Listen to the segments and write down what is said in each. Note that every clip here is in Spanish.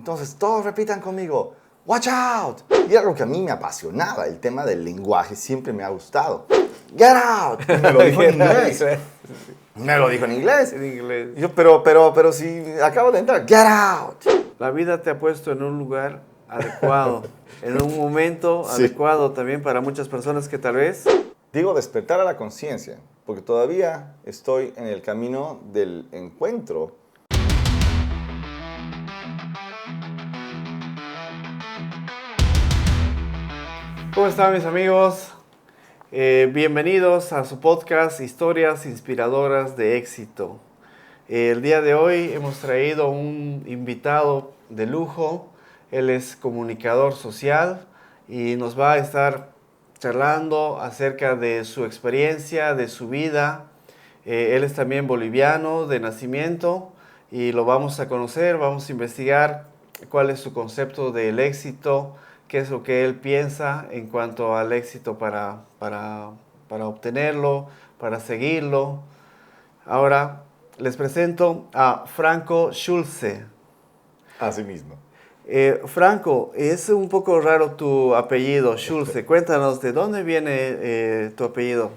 Entonces todos repitan conmigo, watch out. Y algo que a mí me apasionaba, el tema del lenguaje siempre me ha gustado. Get out. Y me lo dijo en inglés. Me lo dijo en inglés. En inglés. Yo, pero si acabo de entrar, get out. La vida te ha puesto en un lugar adecuado, en un momento Sí. adecuado también para muchas personas que tal vez... Digo despertar a la conciencia, porque todavía estoy en el camino del encuentro. ¿Cómo están mis amigos? Bienvenidos a su podcast Historias Inspiradoras de Éxito. El día de hoy hemos traído un invitado de lujo. Él es comunicador social y nos va a estar charlando acerca de su experiencia, de su vida. Él es también boliviano de nacimiento y lo vamos a conocer, vamos a investigar cuál es su concepto del éxito, qué es lo que él piensa en cuanto al éxito para obtenerlo, para seguirlo. Ahora les presento a Franco Schulze. Así mismo. Franco, es un poco raro tu apellido, Schulze. Cuéntanos, ¿de dónde viene tu apellido?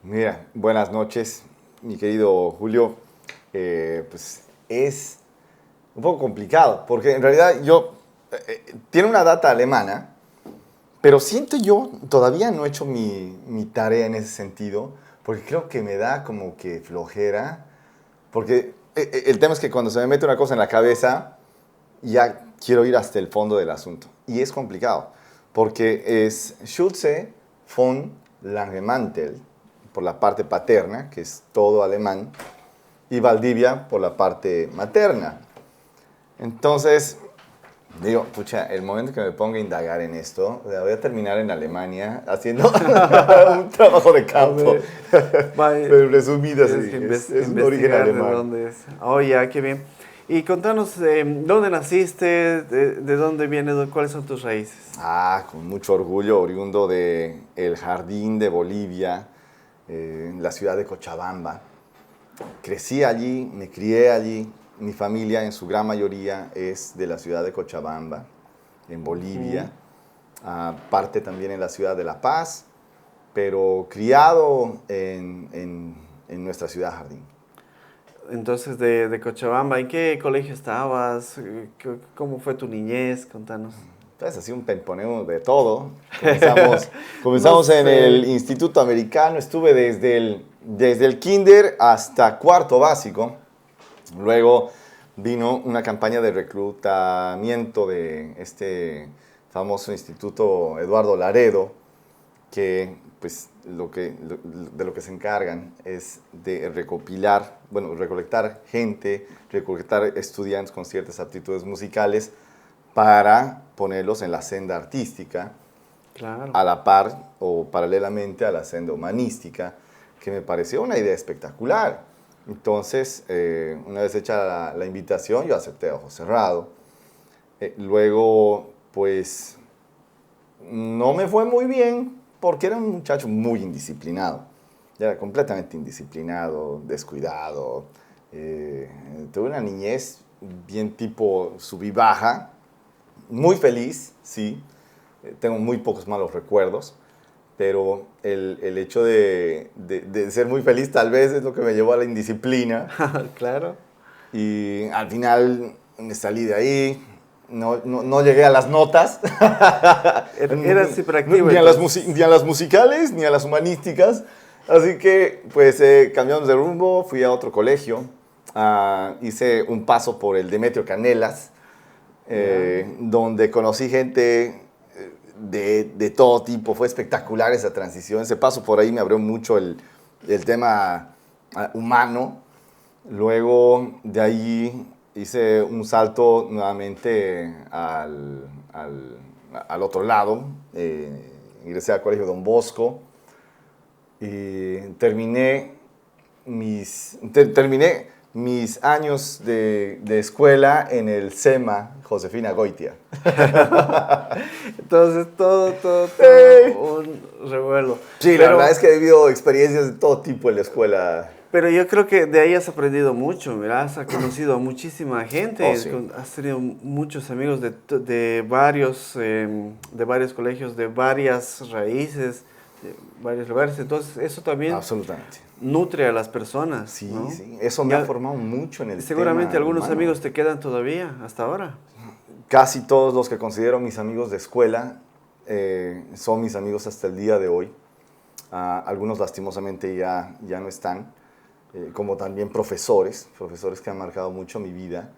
Mira, buenas noches, mi querido Julio. Pues es un poco complicado, porque en realidad tiene una data alemana, pero siento yo, todavía no he hecho mi tarea en ese sentido, porque creo que me da como que flojera, porque el tema es que cuando se me mete una cosa en la cabeza, ya quiero ir hasta el fondo del asunto. Y es complicado, porque es Schulze von Langemantel, por la parte paterna, que es todo alemán, y Valdivia por la parte materna. Entonces, digo, pucha, el momento que me ponga a indagar en esto, voy a terminar en Alemania haciendo un trabajo de campo. Pero resumidas, es un origen alemán. ¿De dónde es? Oh, ya, qué bien. Y contanos, ¿dónde naciste? ¿De dónde vienes? ¿Cuáles son tus raíces? Con mucho orgullo, oriundo de El Jardín de Bolivia, en la ciudad de Cochabamba. Crecí allí, me crié allí. Mi familia, en su gran mayoría, es de la ciudad de Cochabamba, en Bolivia. Parte también en la ciudad de La Paz, pero criado en nuestra ciudad Jardín. Entonces, de Cochabamba, ¿en qué colegio estabas? ¿Cómo fue tu niñez? Contanos. Entonces, así un pemponeo de todo. Comenzamos No sé. en el Instituto Americano. Estuve desde el kinder hasta cuarto básico. Luego vino una campaña de reclutamiento de este famoso Instituto Eduardo Laredo, que pues de lo que se encargan es de recolectar gente, recolectar estudiantes con ciertas aptitudes musicales para ponerlos en la senda artística, Claro. a la par o paralelamente a la senda humanística, que me pareció una idea espectacular. Entonces, una vez hecha la invitación, yo acepté a ojos cerrados. Luego, pues, no me fue muy bien porque era un muchacho muy indisciplinado. Ya era completamente indisciplinado, descuidado. Tuve una niñez bien tipo sub y baja, muy feliz, sí. Tengo muy pocos malos recuerdos. Pero el hecho de ser muy feliz tal vez es lo que me llevó a la indisciplina. Claro. Y al final me salí de ahí, no llegué a las notas. Eras hiperactivo. Ni a las musicales, ni a las humanísticas. Así que pues cambiamos de rumbo, fui a otro colegio. Hice un paso por el Demetrio Canelas, donde conocí gente de todo tipo. Fue espectacular esa transición. Ese paso por ahí me abrió mucho el tema humano. Luego de ahí hice un salto nuevamente al otro lado. Ingresé al Colegio Don Bosco y terminé mis años de escuela en el SEMA Josefina Goitia. Entonces, todo un revuelo. Sí, la verdad es que he vivido experiencias de todo tipo en la escuela. Pero yo creo que de ahí has aprendido mucho, mira, has conocido a muchísima gente, Oh, sí. has tenido muchos amigos de varios colegios, de varias raíces, de varios lugares. Entonces, eso también Absolutamente. nutre a las personas, Sí, ¿no? sí. Eso me ha formado mucho en el Seguramente tema algunos humano. amigos te quedan todavía, hasta ahora. Casi todos los que considero mis amigos de escuela son mis amigos hasta el día de hoy. Algunos lastimosamente ya no están, como también profesores que han marcado mucho mi vida,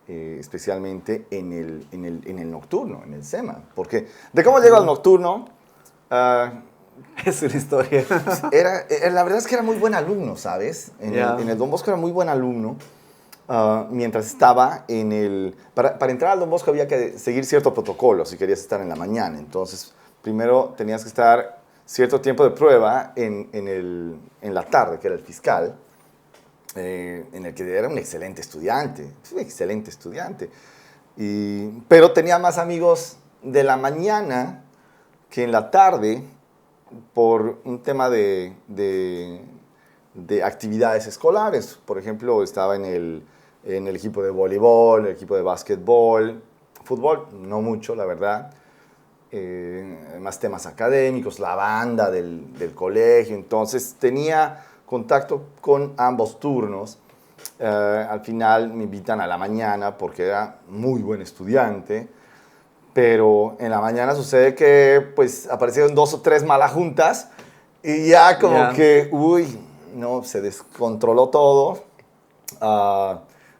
especialmente en el nocturno, en el SEMA. Porque de cómo llego al nocturno, ah, Es una historia. la verdad es que era muy buen alumno, ¿sabes? Ya. En el Don Bosco era muy buen alumno. Mientras estaba en el... Para entrar al Don Bosco había que seguir cierto protocolo si querías estar en la mañana. Entonces, primero tenías que estar cierto tiempo de prueba en la tarde, que era el fiscal, en el que era un excelente estudiante. Pero tenía más amigos de la mañana que en la tarde por un tema de actividades escolares. Por ejemplo, estaba en el equipo de voleibol, el equipo de básquetbol, fútbol, no mucho, la verdad. Más temas académicos, la banda del colegio. Entonces tenía contacto con ambos turnos. Al final me invitan a la mañana porque era muy buen estudiante. Pero en la mañana sucede que pues aparecieron 2 o 3 malas juntas y ya como Ya. que, uy, no, se descontroló todo.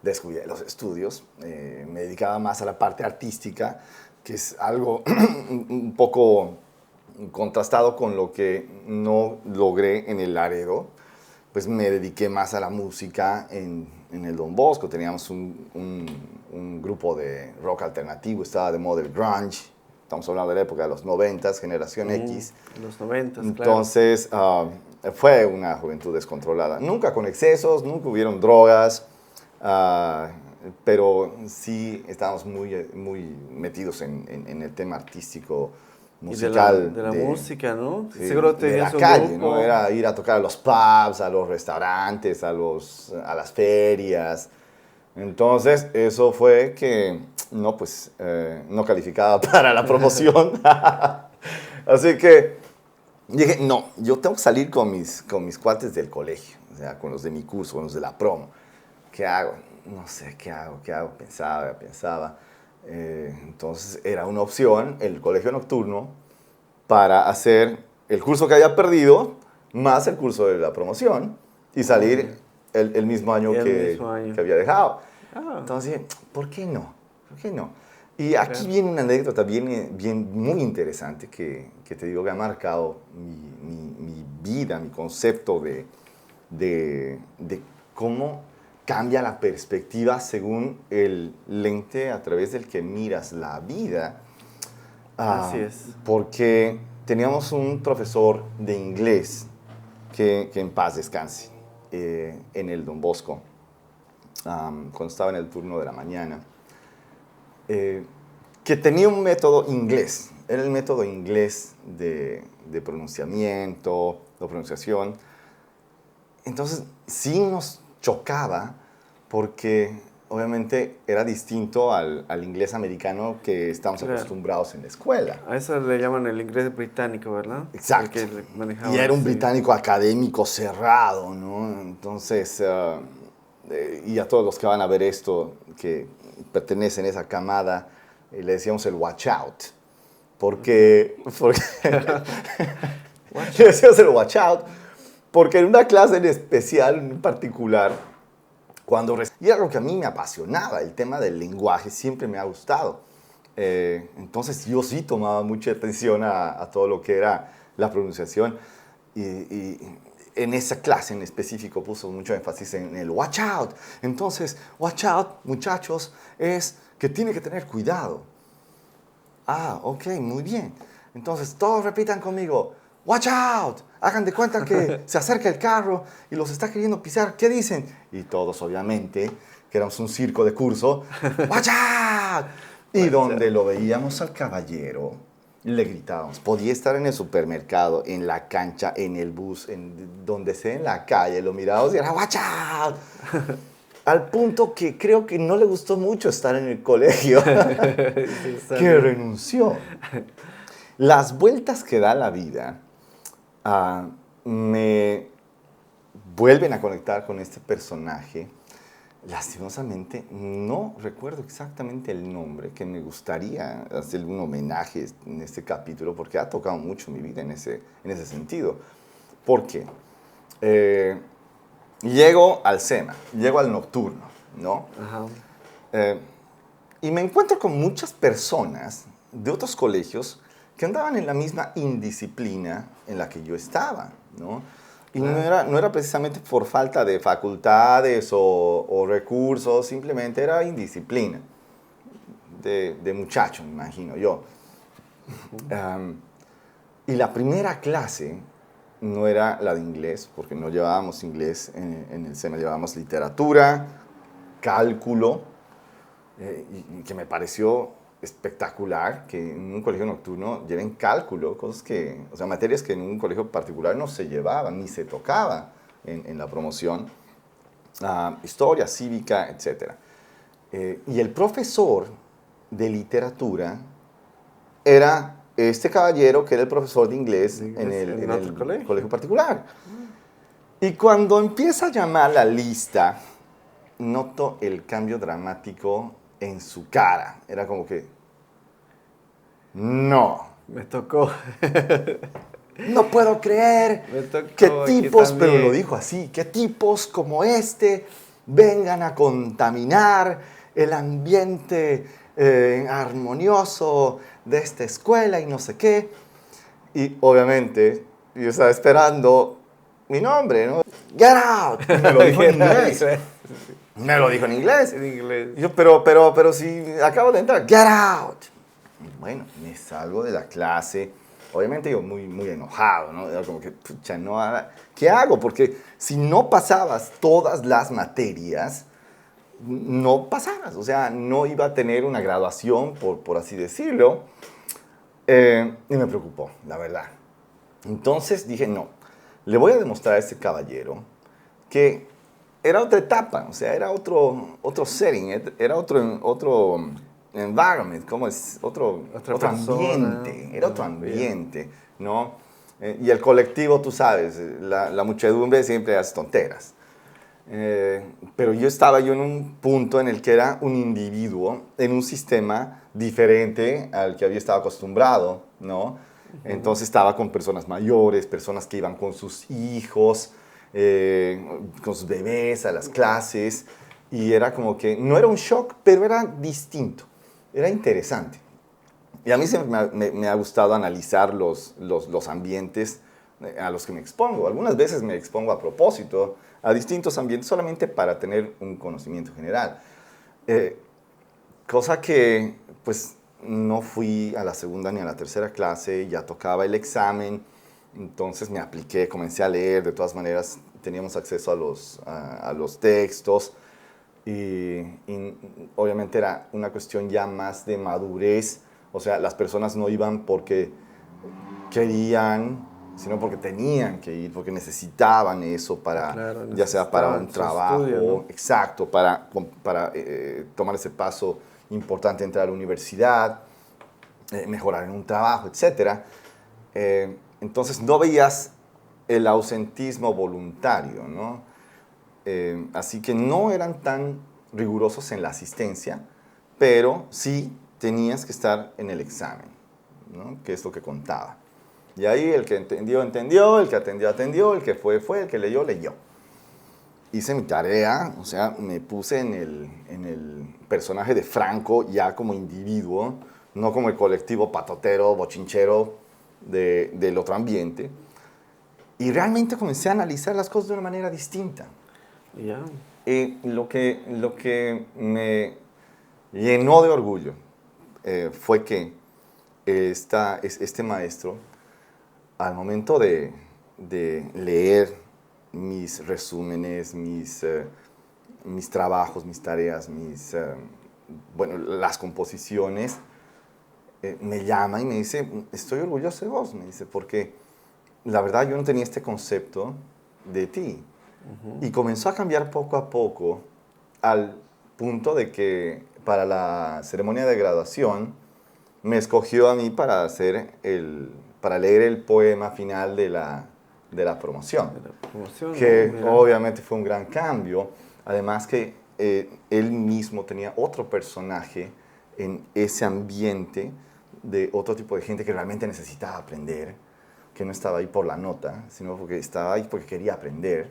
Descuidé los estudios, me dedicaba más a la parte artística, que es algo un poco contrastado con lo que no logré en el Laredo. Pues me dediqué más a la música en el Don Bosco. Teníamos un grupo de rock alternativo, estaba de moda el grunge. Estamos hablando de la época de los 90s, generación X. Los 90, claro. Entonces, fue una juventud descontrolada. Nunca con excesos, nunca hubieron drogas, pero sí estábamos muy metidos en el tema artístico, Y musical. de la música, ¿no? Sí, Seguro de tenías la un calle, grupo. ¿no? Era ir a tocar a los pubs, a los restaurantes, a las ferias. Entonces, eso fue que no calificaba para la promoción. Así que dije, no, yo tengo que salir con mis cuates del colegio, o sea, con los de mi curso, con los de la promo. ¿Qué hago? No sé, ¿qué hago? Pensaba. Entonces, era una opción el colegio nocturno para hacer el curso que había perdido más el curso de la promoción y salir el mismo año que había dejado. Entonces, ¿por qué no? Y aquí Claro. viene una anécdota muy interesante que te digo que ha marcado mi vida, mi concepto de cómo cambia la perspectiva según el lente a través del que miras la vida. Así es. Porque teníamos un profesor de inglés que en paz descanse en el Don Bosco, cuando estaba en el turno de la mañana, que tenía un método inglés. Era el método inglés de pronunciamiento, de pronunciación. Entonces, sí nos chocaba porque obviamente era distinto al inglés americano que estamos Claro. acostumbrados en la escuela. A eso le llaman el inglés británico, ¿verdad? Exacto. El que manejaban, Y era un sí. británico académico cerrado, ¿no? Entonces, y a todos los que van a ver esto, que pertenecen a esa camada, le decíamos el watch out. Porque le decíamos el watch out, porque en una clase en especial, en particular, y era lo que a mí me apasionaba, el tema del lenguaje siempre me ha gustado. Entonces yo sí tomaba mucha atención a todo lo que era la pronunciación y en esa clase en específico puso mucho énfasis en el watch out. Entonces, watch out, muchachos, es que tiene que tener cuidado. Ok, muy bien. Entonces todos repitan conmigo, watch out. Hagan de cuenta que se acerca el carro y los está queriendo pisar. ¿Qué dicen? Y todos, obviamente, que éramos un circo de curso, watch out. Y donde lo veíamos al caballero, le gritábamos. Podía estar en el supermercado, en la cancha, en el bus, en donde sea en la calle, lo mirábamos y era ¡watch out! Al punto que creo que no le gustó mucho estar en el colegio, que renunció. Las vueltas que da la vida me vuelven a conectar con este personaje. Lastimosamente, no recuerdo exactamente el nombre, que me gustaría hacerle un homenaje en este capítulo, porque ha tocado mucho mi vida en ese sentido. ¿Por qué? Llego al SEMA, llego al nocturno, ¿no? Ajá. Y me encuentro con muchas personas de otros colegios que andaban en la misma indisciplina en la que yo estaba, ¿no? Y no era precisamente por falta de facultades o recursos, simplemente era indisciplina de muchacho, me imagino yo. Y la primera clase no era la de inglés, porque no llevábamos inglés en el SEMA, llevábamos literatura, cálculo, y que me pareció espectacular que en un colegio nocturno lleven cálculo, cosas que, o sea, materias que en un colegio particular no se llevaban ni se tocaba en la promoción, historia, cívica, etc. Y el profesor de literatura era este caballero que era el profesor de inglés en el colegio particular. Y cuando empieza a llamar la lista, noto el cambio dramático en su cara. Era como que, no. Me tocó. No puedo creer Me tocó que aquí tipos, también. pero lo dijo así, que tipos como este vengan a contaminar el ambiente armonioso de esta escuela y no sé qué. Y obviamente yo estaba esperando mi nombre, ¿no? Get out. Y me lo dijo en inglés. Me lo dijo en inglés. En inglés. Y yo, pero si acabo de entrar, get out. Y bueno, me salgo de la clase. Obviamente yo muy, muy enojado, ¿no? Era como que, pucha, no, ¿qué hago? Porque si no pasabas todas las materias, no pasabas. O sea, no iba a tener una graduación, por así decirlo. Y me preocupó, la verdad. Entonces dije, no, le voy a demostrar a este caballero que era otra etapa, o sea, era otro setting, era otro environment, ¿cómo es? Otro ambiente, era otro ambiente, ¿no? Y el colectivo, tú sabes, la muchedumbre siempre hace tonteras. Pero yo estaba en un punto en el que era un individuo en un sistema diferente al que había estado acostumbrado, ¿no? Entonces estaba con personas mayores, personas que iban con sus hijos, con sus bebés a las clases, y era como que no era un shock, pero era distinto, era interesante. Y a mí siempre me ha gustado analizar los ambientes a los que me expongo. Algunas veces me expongo a propósito a distintos ambientes solamente para tener un conocimiento general. Cosa que, pues, no fui a la segunda ni a la tercera clase, ya tocaba el examen, entonces me apliqué, comencé a leer, de todas maneras teníamos acceso a los textos y obviamente era una cuestión ya más de madurez, o sea, las personas no iban porque querían, sino porque tenían que ir, porque necesitaban eso para, Claro, ya sea para un su trabajo, estudio, ¿no? exacto, para tomar ese paso importante, entrar a la universidad, mejorar en un trabajo, etc. Entonces no veías el ausentismo voluntario, ¿no? Así que no eran tan rigurosos en la asistencia, pero sí tenías que estar en el examen, ¿no? Que es lo que contaba. Y ahí el que entendió, entendió, el que atendió, atendió, el que fue, el que leyó, leyó. Hice mi tarea, o sea, me puse en el personaje de Franco ya como individuo, no como el colectivo patotero, bochinchero del otro ambiente. Y realmente comencé a analizar las cosas de una manera distinta. Ya. Lo que me llenó de orgullo fue que este maestro, al momento de leer mis resúmenes, mis trabajos, mis tareas, bueno, las composiciones, me llama y me dice, estoy orgulloso de vos, me dice, porque la verdad yo no tenía este concepto de ti. Y comenzó a cambiar poco a poco al punto de que para la ceremonia de graduación me escogió a mí para leer el poema final de la promoción, De la promoción, que ¿no? Mira. obviamente fue un gran cambio. Además que él mismo tenía otro personaje en ese ambiente de otro tipo de gente que realmente necesitaba aprender, que no estaba ahí por la nota, sino porque estaba ahí porque quería aprender.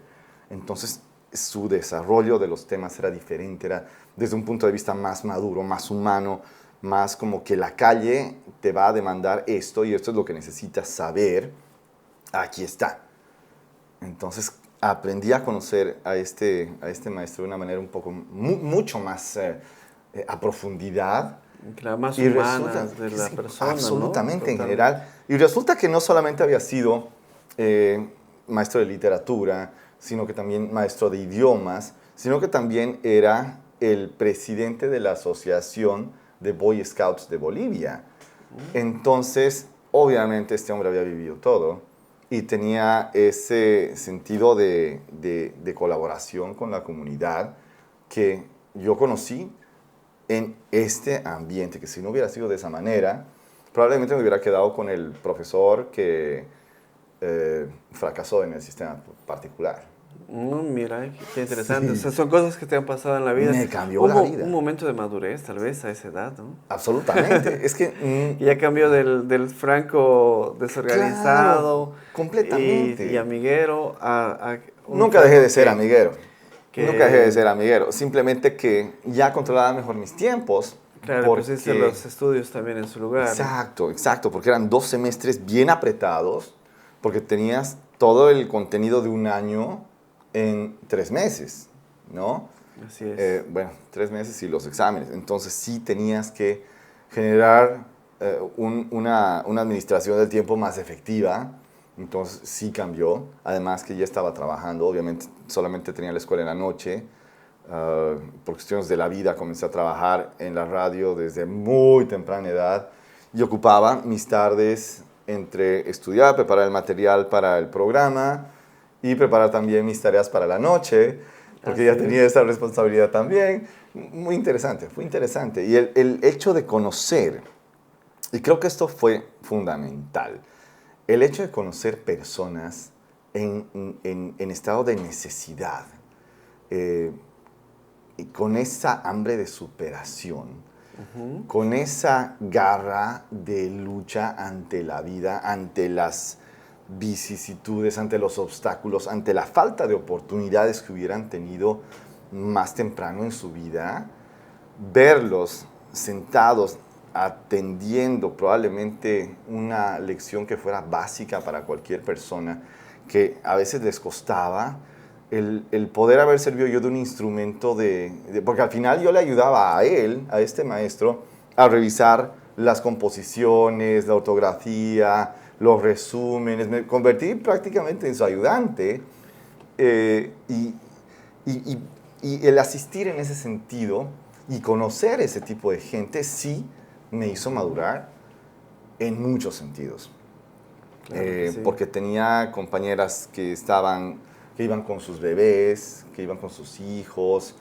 Entonces, su desarrollo de los temas era diferente, era desde un punto de vista más maduro, más humano, más como que la calle te va a demandar esto y esto es lo que necesitas saber, aquí está. Entonces, aprendí a conocer a este maestro de una manera un poco, mucho más a profundidad. La más Y humana resulta de que la sí, persona, absolutamente ¿no? en Totalmente. general. Y resulta que no solamente había sido maestro de literatura, sino que también maestro de idiomas, sino que también era el presidente de la Asociación de Boy Scouts de Bolivia. Entonces, obviamente este hombre había vivido todo y tenía ese sentido de colaboración con la comunidad que yo conocí en este ambiente, que si no hubiera sido de esa manera, probablemente me hubiera quedado con el profesor que fracasó en el sistema particular. Mira, qué interesante. O Sí, sea, son cosas que te han pasado en la vida. me cambió la Hubo un vida, momento de madurez, tal vez, a esa edad, ¿no? absolutamente. Es que, Que ya cambió del Franco claro, desorganizado y completamente. amiguero a un Nunca dejé de Franco ser amiguero, nunca dejé de que, ser amiguero, simplemente que ya controlaba mejor mis tiempos, claro, pusiste porque, los estudios también en su lugar, ¿no? exacto, exacto, porque eran 2 semestres bien apretados, porque tenías todo el contenido de un año en 3 meses, ¿no? Así es. Bueno, 3 meses y los exámenes, entonces sí tenías que generar una administración del tiempo más efectiva. Entonces sí cambió, además que ya estaba trabajando, obviamente solamente tenía la escuela en la noche. Por cuestiones de la vida comencé a trabajar en la radio desde muy temprana edad y ocupaba mis tardes entre estudiar, preparar el material para el programa y preparar también mis tareas para la noche, porque Así ya tenía es. esa responsabilidad también. Muy interesante, fue interesante. Y el hecho de conocer, y creo que esto fue fundamental, el hecho de conocer personas en estado de necesidad, eh, y con esa hambre de superación, Ujú. con esa garra de lucha ante la vida, ante las vicisitudes, ante los obstáculos, ante la falta de oportunidades que hubieran tenido más temprano en su vida, verlos sentados atendiendo probablemente una lección que fuera básica para cualquier persona, que a veces les costaba, el poder haber servido yo de un instrumento porque al final yo le ayudaba a él, a este maestro, a revisar las composiciones, la ortografía, los resúmenes, me convertí prácticamente en su ayudante, eh, y, y, y, y el asistir en ese sentido y conocer ese tipo de gente sí me hizo madurar en muchos sentidos. Claro que sí. Porque tenía compañeras que iban con sus bebés, que iban con sus hijos,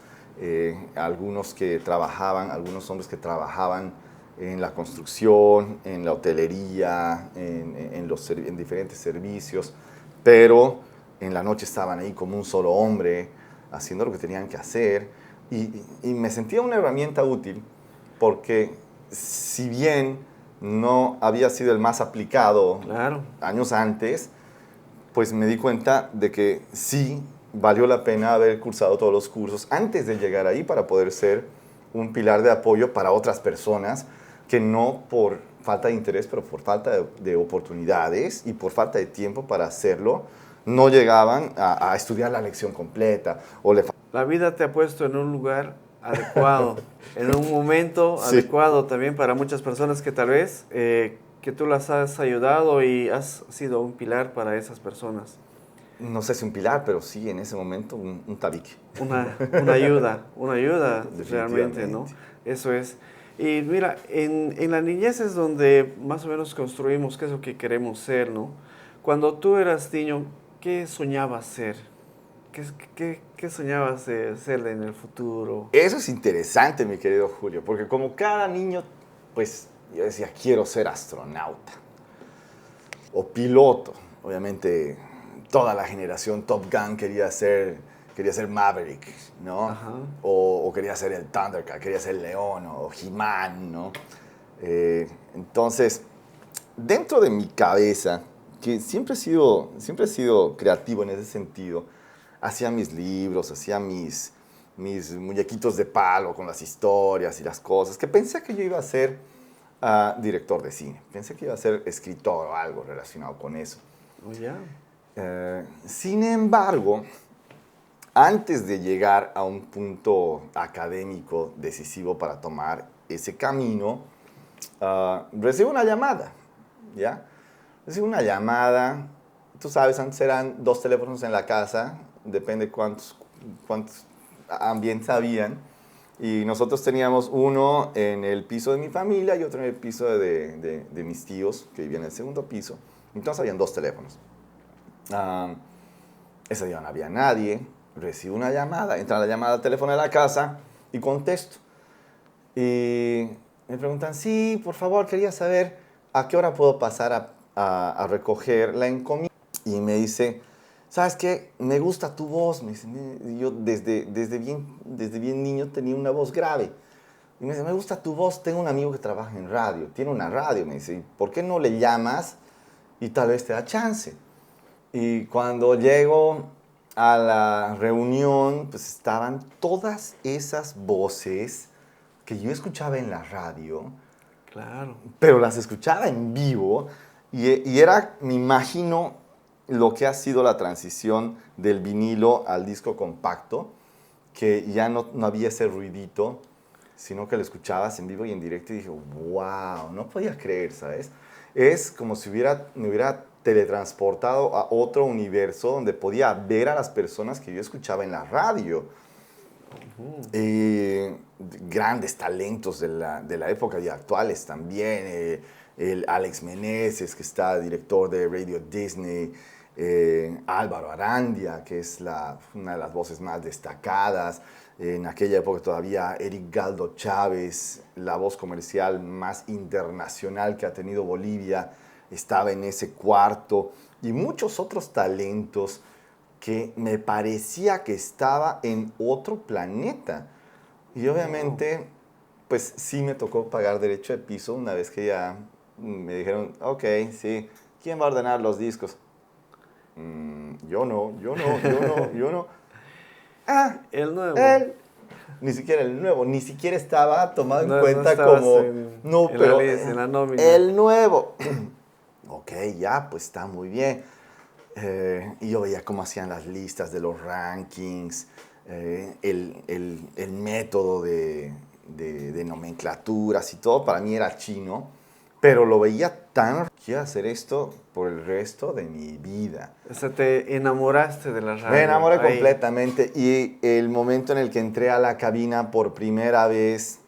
algunos que trabajaban, algunos hombres que trabajaban en la construcción, en la hotelería, en diferentes servicios, pero en la noche estaban ahí como un solo hombre, haciendo lo que tenían que hacer, y me sentía una herramienta útil, porque si bien no había sido el más aplicado Claro. años antes, pues me di cuenta de que sí valió la pena haber cursado todos los cursos antes de llegar ahí para poder ser un pilar de apoyo para otras personas que no por falta de interés, pero por falta de oportunidades y por falta de tiempo para hacerlo, no llegaban a estudiar la lección completa o le La vida te ha puesto en un lugar adecuado, en un momento sí, adecuado también para muchas personas que tal vez que tú las has ayudado y has sido un pilar para esas personas. no sé si un pilar, pero sí en ese momento un tabique. Una ayuda realmente, ¿no? Definitivamente. Eso es. Y mira, en la niñez es donde más o menos construimos qué es lo que queremos ser, ¿no? Cuando tú eras niño, ¿qué soñabas ser? ¿Qué soñabas ser en el futuro? Eso es interesante, mi querido Julio, porque como cada niño, pues yo decía, quiero ser astronauta o piloto. Obviamente, toda la generación Top Gun quería ser Maverick, ¿no? Ajá. O quería ser el Thundercat, quería ser León o He-Man, ¿no? Entonces, dentro de mi cabeza, que siempre he sido creativo en ese sentido, hacía mis libros, hacía mis muñequitos de palo con las historias y las cosas, que pensé que yo iba a ser director de cine, pensé que iba a ser escritor o algo relacionado con eso. Oh, ya. Sin embargo, antes de llegar a un punto académico decisivo para tomar ese camino, recibo una llamada, ¿ya? Recibo una llamada, tú sabes, antes eran 2 teléfonos en la casa, depende cuántos ambientes habían, y nosotros teníamos uno en el piso de mi familia y otro en el piso de mis tíos, que vivían en el segundo piso. Entonces habían 2 teléfonos. Ese día no había nadie, recibo una llamada, entra la llamada al teléfono de la casa y contesto. Y me preguntan, sí, por favor, quería saber a qué hora puedo pasar a recoger la encomienda. Y me dice, ¿sabes qué? Me gusta tu voz. Me dice, yo desde bien niño tenía una voz grave. Y me dice, me gusta tu voz, tengo un amigo que trabaja en radio, tiene una radio. Me dice, ¿por qué no le llamas y tal vez te da chance? Y cuando llego a la reunión, pues estaban todas esas voces que yo escuchaba en la radio, Claro. pero las escuchaba en vivo y era, me imagino, lo que ha sido la transición del vinilo al disco compacto, que ya no había ese ruidito, sino que lo escuchabas en vivo y en directo y dije, wow, no podía creer, ¿sabes? Es como si me hubiera teletransportado a otro universo donde podía ver a las personas que yo escuchaba en la radio. Grandes talentos de la época y actuales también. El Alex Meneses, que está director de Radio Disney. Álvaro Arandia, que es una de las voces más destacadas. En aquella época todavía Eric Galdo Chávez, la voz comercial más internacional que ha tenido Bolivia, estaba en ese cuarto. Y muchos otros talentos que me parecía que estaba en otro planeta. Y obviamente, pues sí me tocó pagar derecho de piso una vez que ya me dijeron, ok, sí, ¿quién va a ordenar los discos? Yo no. Ah, El nuevo. él. Ni siquiera el nuevo, ni siquiera estaba tomado en No cuenta estabas como, no, en la pero lista, en la nómina. el nuevo. Ok, ya, pues está muy bien. Y yo veía cómo hacían las listas de los rankings, el método de nomenclaturas y todo, para mí era chino, pero lo veía tan... Quiero hacer esto por el resto de mi vida. O sea, te enamoraste de la radio. Me enamoré Ahí. completamente y el momento en el que entré a la cabina por primera vez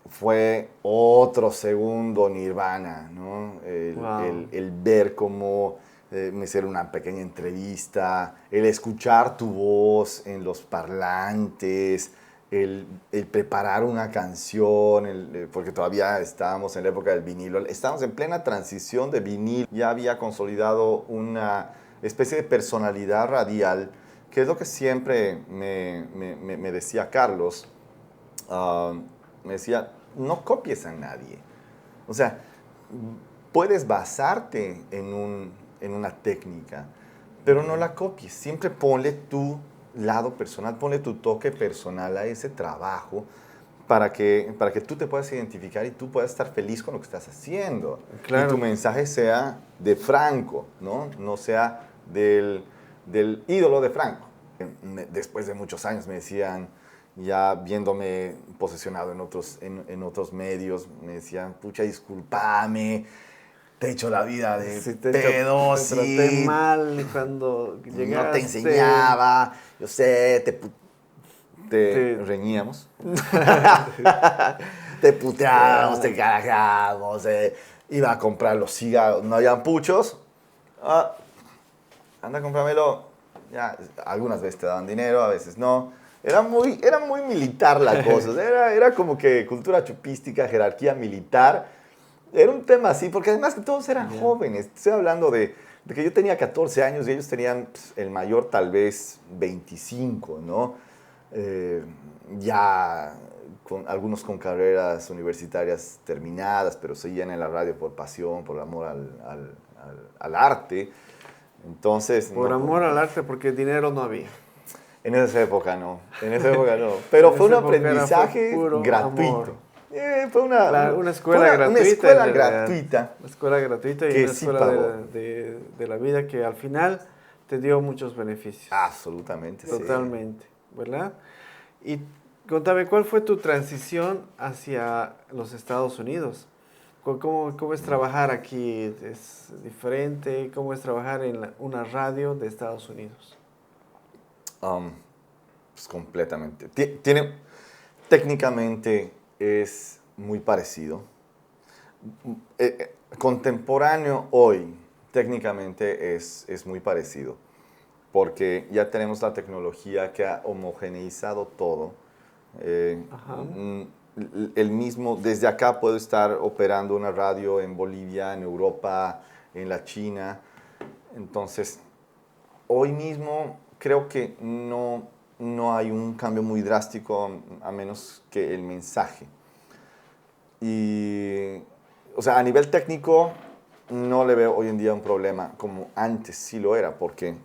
fue otro segundo nirvana, ¿no? Wow. El ver cómo me hicieron una pequeña entrevista, el escuchar tu voz en los parlantes, el preparar una canción, porque todavía estábamos en la época del vinilo, estábamos en plena transición de vinilo, ya había consolidado una especie de personalidad radial, que es lo que siempre me decía Carlos. Me decía, no copies a nadie. O sea, puedes basarte en una técnica, pero no la copies. Siempre ponle tu lado personal, ponle tu toque personal a ese trabajo para que tú te puedas identificar y tú puedas estar feliz con lo que estás haciendo. Y tu Claro. mensaje sea de Franco, ¿no? No sea del ídolo de Franco. Después de muchos años me decían, ya viéndome posesionado en otros medios, me decían, pucha, discúlpame, te he hecho la vida de Sí, pedo, te traté sí, mal cuando no te llegaste. enseñaba, yo sé, te Te- reñíamos. te puteábamos, te carajábamos, iba a comprar los cigarros, no habían puchos, ah, anda a comprármelo, ya, algunas veces te daban dinero, a veces no. Era muy militar la cosa, era como que cultura chupística, jerarquía militar, era un tema así, porque además que todos eran jóvenes, estoy hablando de que yo tenía 14 años y ellos tenían, pues, el mayor tal vez 25, ¿no? Eh, ya algunos con carreras universitarias terminadas, pero seguían en la radio por pasión, por amor al arte. Entonces, Por no, amor al arte, porque dinero no había. en esa época no, en esa época no. Pero En fue un esa época fue aprendizaje puro gratuito. amor. Fue Claro, una fue escuela una gratuita en escuela realidad. gratuita Una escuela gratuita y que una sí escuela pagó. de la vida que al final te dio muchos beneficios. Absolutamente, sí. Totalmente, ¿verdad? Y contame, ¿cuál fue tu transición hacia los Estados Unidos? ¿Cómo es trabajar aquí? ¿Es diferente? ¿Cómo es trabajar en una radio de Estados Unidos? Um, pues completamente. Técnicamente es muy parecido. Contemporáneo hoy, técnicamente es muy parecido, porque ya tenemos la tecnología que ha homogeneizado todo. Eh, Ajá. el mismo, desde acá puedo estar operando una radio en Bolivia, en Europa, en la China. Entonces, hoy mismo creo que no hay un cambio muy drástico a menos que el mensaje. Y, o sea, a nivel técnico no le veo hoy en día un problema como antes sí lo era, porque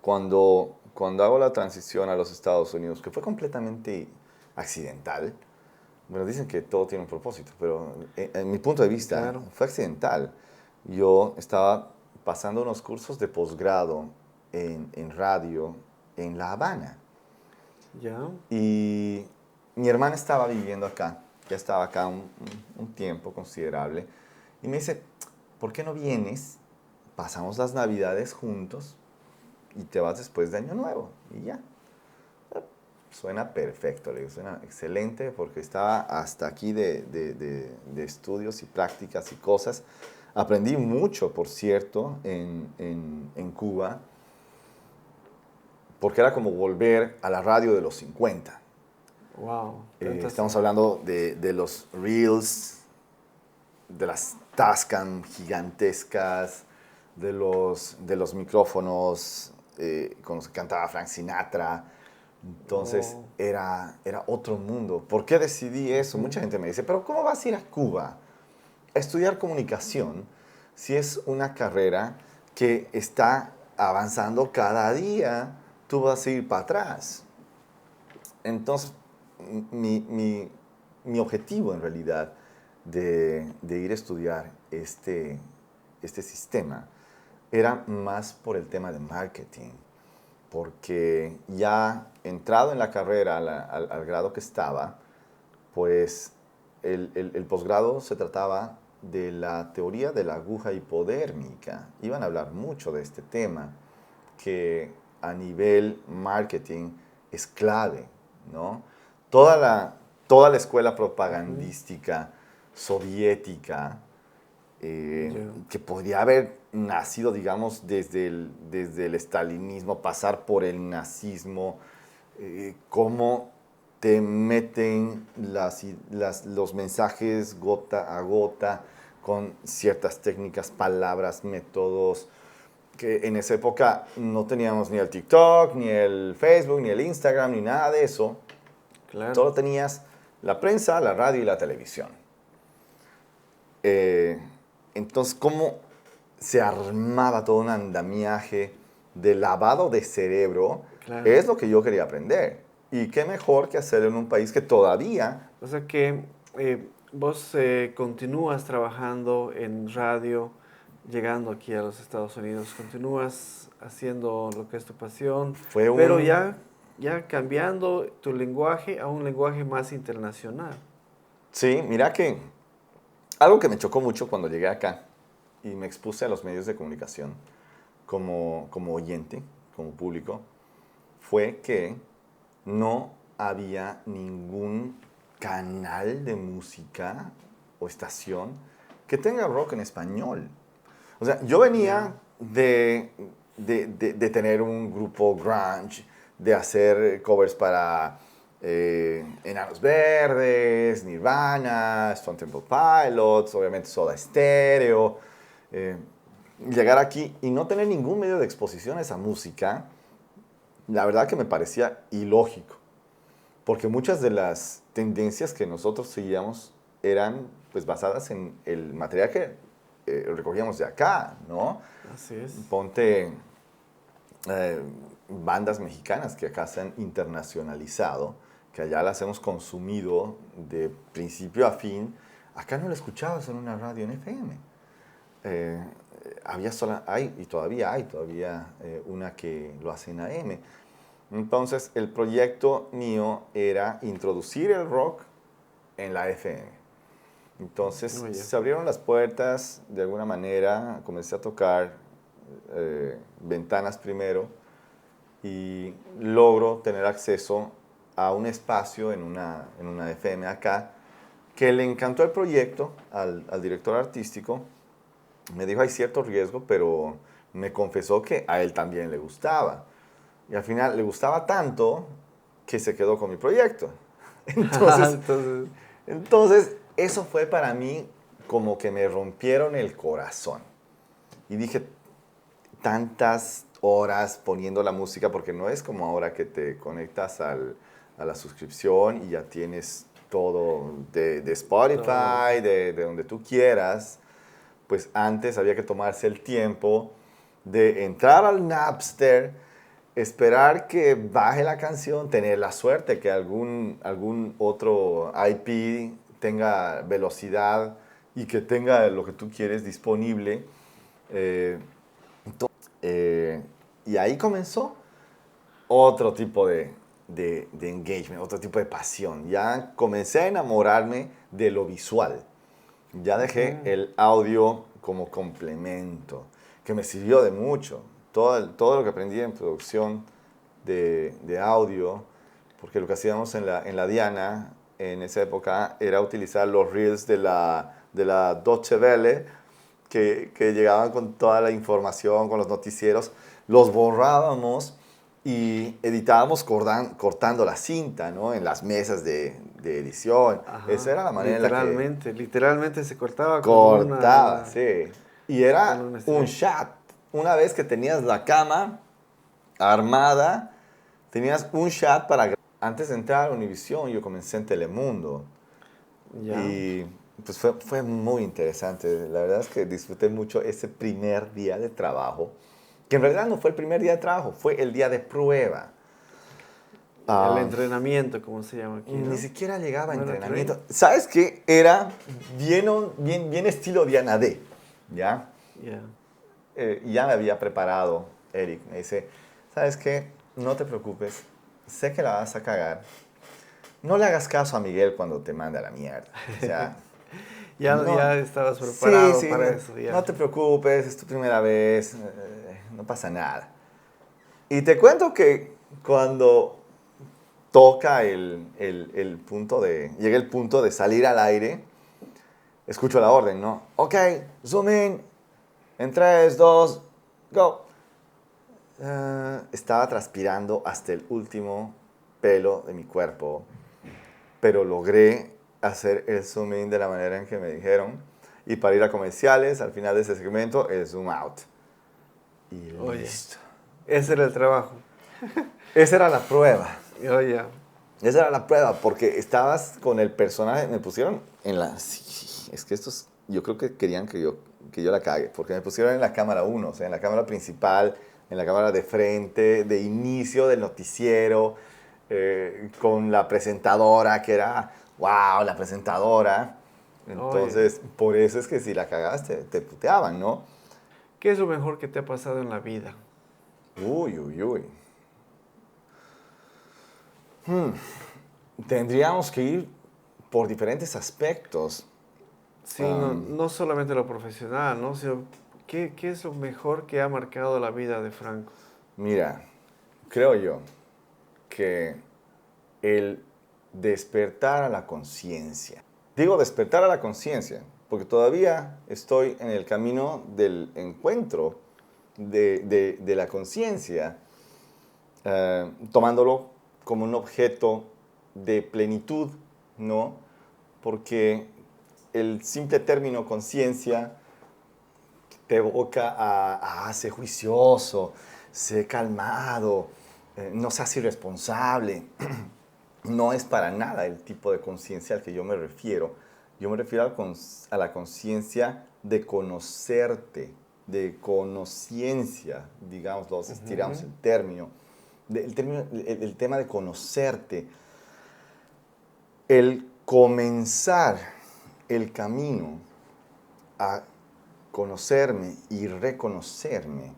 cuando hago la transición a los Estados Unidos, que fue completamente accidental, bueno, dicen que todo tiene un propósito, pero en mi punto de vista Claro. fue accidental. Yo estaba pasando unos cursos de posgrado en radio en La Habana. ¿Ya? Y mi hermana estaba viviendo acá, ya estaba acá un tiempo considerable, y me dice, ¿por qué no vienes? Pasamos las Navidades juntos y te vas después de Año Nuevo, y ya. Suena perfecto, le digo, suena excelente, porque estaba hasta aquí de estudios y prácticas y cosas. Aprendí mucho, por cierto, en Cuba, porque era como volver a la radio de los 50. Wow. Estamos hablando de los reels, de las Tascam gigantescas, de los micrófonos con los que cantaba Frank Sinatra. Entonces Oh, era otro mundo. ¿Por qué decidí eso? Mucha gente me dice, pero ¿cómo vas a ir a Cuba a estudiar comunicación si es una carrera que está avanzando cada día? Tú vas a ir para atrás. Entonces, mi objetivo en realidad de ir a estudiar este sistema era más por el tema de marketing, porque ya entrado en la carrera al grado que estaba, pues el posgrado se trataba de la teoría de la aguja hipodérmica. Iban a hablar mucho de este tema, que a nivel marketing es clave, ¿no? Toda la escuela propagandística soviética, ya. que podría haber nacido, digamos, desde el estalinismo, pasar por el nazismo, cómo te meten los mensajes gota a gota con ciertas técnicas, palabras, métodos, que en esa época no teníamos ni el TikTok, ni el Facebook, ni el Instagram, ni nada de eso. Claro. Solo tenías la prensa, la radio y la televisión. Eh, entonces, ¿cómo se armaba todo un andamiaje de lavado de cerebro? Claro. Es lo que yo quería aprender. Y qué mejor que hacerlo en un país que todavía... O sea que vos continúas trabajando en radio, llegando aquí a los Estados Unidos, continúas haciendo lo que es tu pasión, Fue pero un... ya cambiando tu lenguaje a un lenguaje más internacional. Sí, mira que algo que me chocó mucho cuando llegué acá y me expuse a los medios de comunicación como oyente, como público, fue que no había ningún canal de música o estación que tenga rock en español. O sea, yo venía de tener un grupo grunge, de hacer covers para Enanos Verdes, Nirvana, Stone Temple Pilots, obviamente Soda Stereo. Llegar aquí y no tener ningún medio de exposición a esa música, la verdad que me parecía ilógico. Porque muchas de las tendencias que nosotros seguíamos eran pues basadas en el material que recogíamos de acá, ¿no? Así es. Ponte bandas mexicanas que acá se han internacionalizado, que allá las hemos consumido de principio a fin. Acá no la escuchabas en una radio en FM. Hay, y todavía hay una que lo hace en AM. Entonces, el proyecto mío era introducir el rock en la FM. Entonces, Oye. se abrieron las puertas de alguna manera, comencé a tocar ventanas primero y logro tener acceso a un espacio en una FM acá que le encantó el proyecto al director artístico. Me dijo, hay cierto riesgo, pero me confesó que a él también le gustaba. Y al final le gustaba tanto que se quedó con mi proyecto. Entonces, eso fue para mí como que me rompieron el corazón. Y dije, tantas horas poniendo la música, porque no es como ahora que te conectas a la suscripción y ya tienes todo de Spotify, de donde tú quieras. Pues antes había que tomarse el tiempo de entrar al Napster, esperar que baje la canción, tener la suerte que algún otro IP tenga velocidad y que tenga lo que tú quieres disponible. Eh, y ahí comenzó otro tipo de engagement, otro tipo de pasión. Ya comencé a enamorarme de lo visual. Ya dejé el audio como complemento, que me sirvió de mucho. Todo lo que aprendí en producción de audio, porque lo que hacíamos en la Diana en esa época era utilizar los reels de la Deutsche Welle, que llegaban con toda la información, con los noticieros, los borrábamos y editábamos cortando la cinta, ¿no? En las mesas de edición. Ajá. Esa era la manera en la que Literalmente se cortaba cortaba, sí. Y con era una un estrella. shot. Una vez que tenías la cama armada, tenías un shot para... Antes de entrar a Univision, yo comencé en Telemundo. Ya. Y pues fue muy interesante. La verdad es que disfruté mucho ese primer día de trabajo, que en realidad no fue el primer día de trabajo, fue el día de prueba. El Ah, entrenamiento, como se llama aquí, ni ¿no? siquiera llegaba a ¿No era por ahí? entrenamiento. ¿Sabes qué? Era bien estilo Diana D, ¿ya? Ya. Ya me había preparado Eric. Me dice, ¿sabes qué? No te preocupes, sé que la vas a cagar. No le hagas caso a Miguel cuando te manda a la mierda. O sea, Ya estabas sí, preparado sí, para eso, ya. no te preocupes, es tu primera vez, no pasa nada. Y te cuento que cuando toca el punto llega el punto de salir al aire, escucho la orden, ¿no? Ok, zoom in 3, 2, go. Estaba transpirando hasta el último pelo de mi cuerpo, pero logré hacer el zoom in de la manera en que me dijeron. Y para ir a comerciales, al final de ese segmento, el zoom out. Y Oye, listo. ese era el trabajo. Esa era la prueba. Oye, Esa era la prueba, porque estabas con el personaje, me pusieron en la... Sí, es que estos, yo creo que querían que yo la cague, porque me pusieron en la cámara 1, o sea, en la cámara principal, en la cámara de frente, de inicio del noticiero, con la presentadora, que era, wow, la presentadora. oye, Entonces, por eso es que si la cagaste, te puteaban, ¿no? ¿qué es lo mejor que te ha pasado en la vida? Uy, uy, uy. Tendríamos que ir por diferentes aspectos. Sí, no solamente lo profesional, ¿no? Sino, ¿qué es lo mejor que ha marcado la vida de Franco? Mira, creo yo que el despertar a la conciencia. Digo despertar a la conciencia porque todavía estoy en el camino del encuentro de la conciencia, tomándolo como un objeto de plenitud, ¿no? Porque el simple término conciencia te evoca sé juicioso, sé calmado, no seas irresponsable. No es para nada el tipo de conciencia al que yo me refiero. Yo me refiero a la conciencia de conocerte, de conciencia, digamos, estiramos el término. El tema de conocerte, el comenzar el camino a conocerme y reconocerme,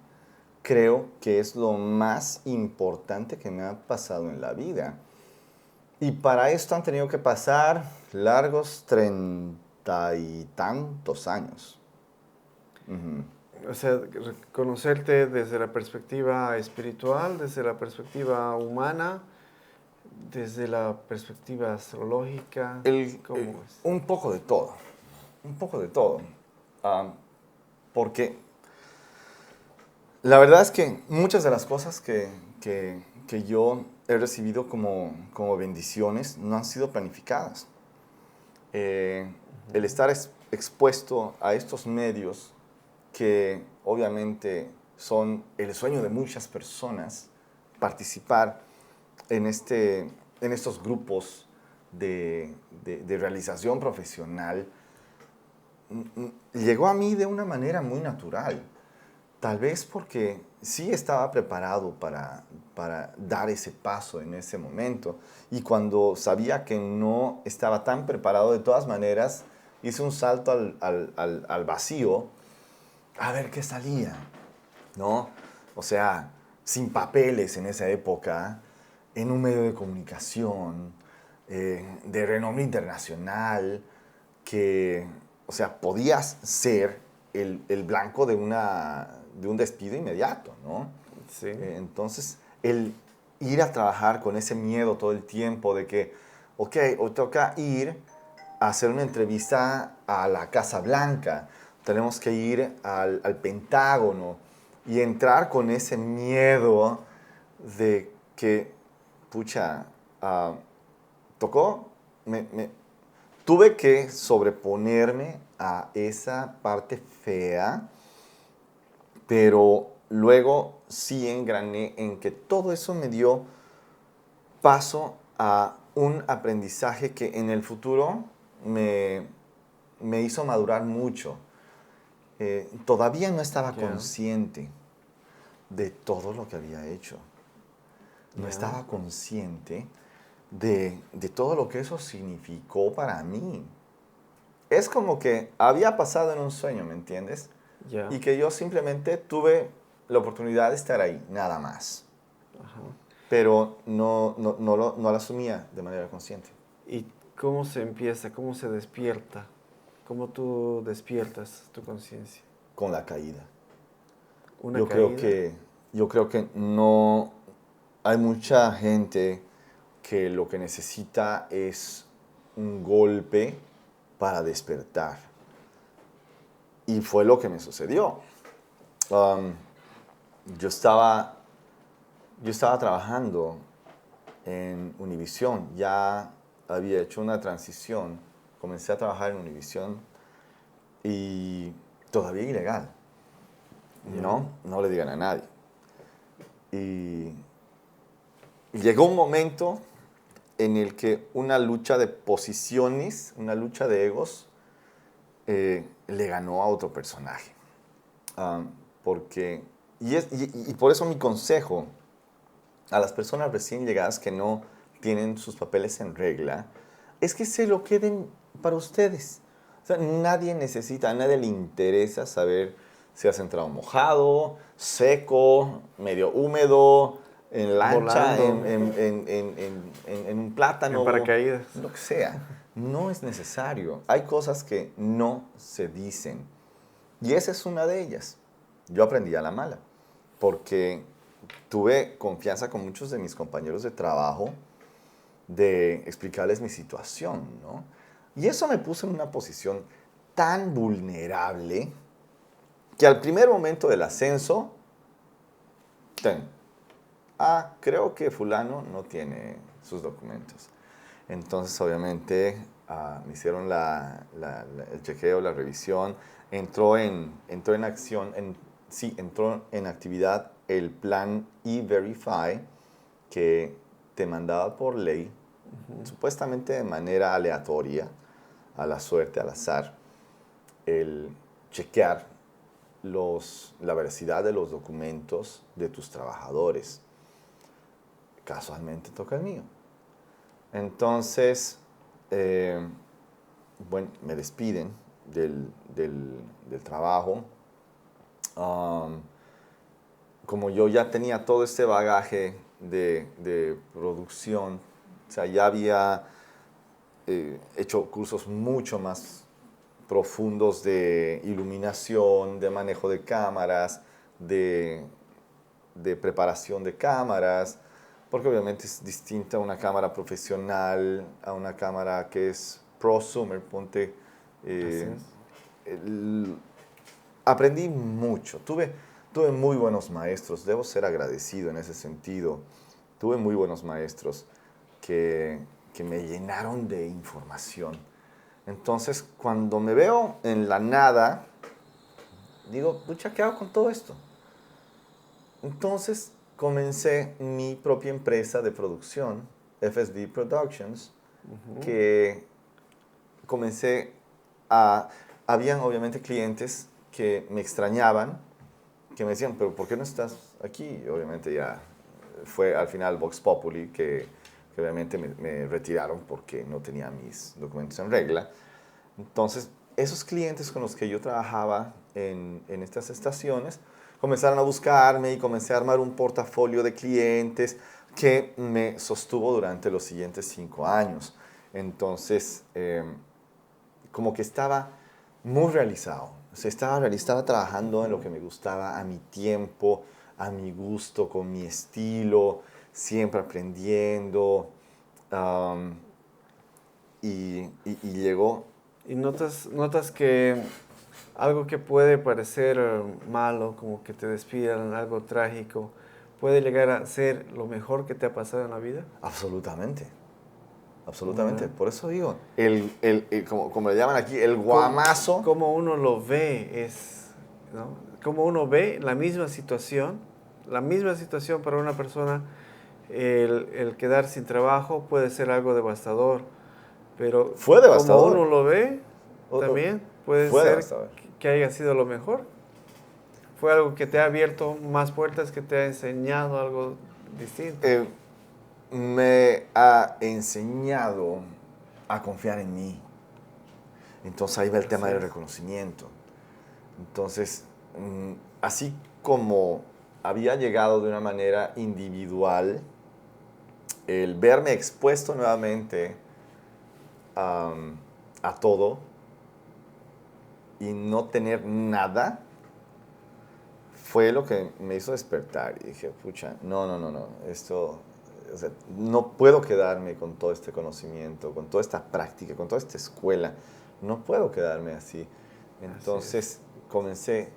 creo que es lo más importante que me ha pasado en la vida. Y para esto han tenido que pasar largos 30 y tantos años. O sea, conocerte desde la perspectiva espiritual, desde la perspectiva humana, desde la perspectiva astrológica, ¿cómo es? Un poco de todo, un poco de todo. Porque la verdad es que muchas de las cosas que yo he recibido como bendiciones no han sido planificadas. El estar expuesto a estos medios que obviamente son el sueño de muchas personas, participar en estos grupos de realización profesional, llegó a mí de una manera muy natural. Tal vez porque sí estaba preparado para dar ese paso en ese momento. Y cuando sabía que no estaba tan preparado, de todas maneras, hice un salto al vacío a ver qué salía, ¿no? O sea, sin papeles en esa época, en un medio de comunicación, de renombre internacional, que, o sea, podías ser el blanco de un despido inmediato, ¿no? Sí. Entonces, el ir a trabajar con ese miedo todo el tiempo de que, ok, hoy toca ir a hacer una entrevista a la Casa Blanca, tenemos que ir al Pentágono y entrar con ese miedo de que, pucha, tocó, tuve que sobreponerme a esa parte fea, pero luego sí engrané en que todo eso me dio paso a un aprendizaje que en el futuro me hizo madurar mucho. Todavía no estaba consciente de todo lo que había hecho. No estaba consciente de todo lo que eso significó para mí. Es como que había pasado en un sueño, ¿me entiendes? Y que yo simplemente tuve la oportunidad de estar ahí, nada más. Ajá. Pero no lo asumía de manera consciente. ¿Y cómo se empieza? ¿Cómo se despierta? ¿Cómo tú despiertas tu conciencia? Con la caída. ¿Una caída? Yo creo que no hay mucha gente que lo que necesita es un golpe para despertar. Y fue lo que me sucedió. Yo estaba trabajando en Univision, ya había hecho una transición, comencé a trabajar en Univision y todavía ilegal, no le digan a nadie. Y llegó un momento en el que una lucha de posiciones, una lucha de egos, le ganó a otro personaje. Y por eso mi consejo a las personas recién llegadas que no tienen sus papeles en regla, es que se lo queden para ustedes. O sea, nadie necesita, a nadie le interesa saber si has entrado mojado, seco, medio húmedo, en lancha, Volando. en un plátano, En paracaídas. lo que sea. No es necesario. Hay cosas que no se dicen. Y esa es una de ellas. Yo aprendí a la mala, porque tuve confianza con muchos de mis compañeros de trabajo de explicarles mi situación, ¿no? Y eso me puso en una posición tan vulnerable que al primer momento del ascenso, creo que fulano no tiene sus documentos. Entonces, obviamente, me hicieron el chequeo, la revisión, entró en acción, entró en actividad el plan E-Verify que te mandaba por ley, supuestamente de manera aleatoria, a la suerte, al azar, el chequear la veracidad de los documentos de tus trabajadores. Casualmente toca el mío. Entonces, bueno, me despiden del trabajo. Como yo ya tenía todo este bagaje de producción, o sea, ya había hecho cursos mucho más profundos de iluminación, de manejo de cámaras, de preparación de cámaras, porque obviamente es distinta una cámara profesional a una cámara que es prosumer, ponte. Aprendí mucho, tuve muy buenos maestros, debo ser agradecido en ese sentido. Tuve muy buenos maestros que me llenaron de información. Entonces, cuando me veo en la nada, digo, pucha, ¿qué hago con todo esto? Entonces, comencé mi propia empresa de producción, FSD Productions, que comencé habían obviamente clientes que me extrañaban, que me decían, pero ¿por qué no estás aquí? Y obviamente ya fue al final Vox Populi que obviamente me retiraron porque no tenía mis documentos en regla. Entonces, esos clientes con los que yo trabajaba en estas estaciones comenzaron a buscarme y comencé a armar un portafolio de clientes que me sostuvo durante los siguientes 5 años. Entonces, como que estaba muy realizado. O sea, estaba trabajando en lo que me gustaba, a mi tiempo, a mi gusto, con mi estilo, siempre aprendiendo. Y llegó. Y notas que algo que puede parecer malo, como que te despidan, algo trágico, puede llegar a ser lo mejor que te ha pasado en la vida. Absolutamente. Absolutamente. Por eso digo, como le llaman aquí, el guamazo. Como uno lo ve, ¿no? Como uno ve la misma situación para una persona, el quedar sin trabajo puede ser algo devastador, pero Fue devastador. como uno lo ve, también puede fue ser devastador. que haya sido lo mejor. Fue algo que te ha abierto más puertas, que te ha enseñado algo distinto. Me ha enseñado a confiar en mí. Entonces ahí va el tema del reconocimiento. Entonces, así como había llegado de una manera individual, el verme expuesto nuevamente a todo y no tener nada, fue lo que me hizo despertar. Y dije, pucha, no, esto, o sea, no puedo quedarme con todo este conocimiento, con toda esta práctica, con toda esta escuela. No puedo quedarme así. Entonces comencé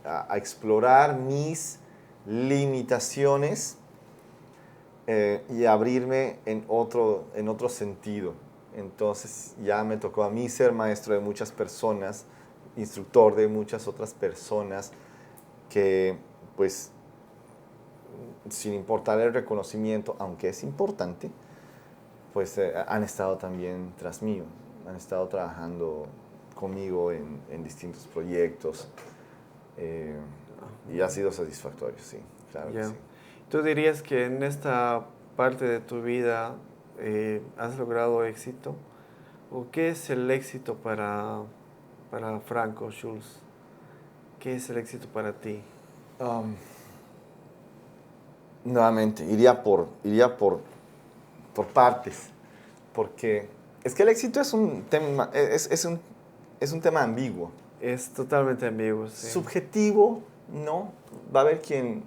a explorar mis limitaciones y abrirme en otro sentido. Entonces ya me tocó a mí ser maestro de muchas personas, instructor de muchas otras personas que, pues, sin importar el reconocimiento, aunque es importante, pues han estado también tras mío, han estado trabajando conmigo en distintos proyectos y ha sido satisfactorio, sí, claro que sí. ¿Tú dirías que en esta parte de tu vida has logrado éxito? ¿O qué es el éxito para Franco Schulz? ¿Qué es el éxito para ti? Nuevamente, iría por partes, porque es que el éxito es un tema, es un tema ambiguo. Es totalmente ambiguo, sí. Subjetivo, no. Va a haber quien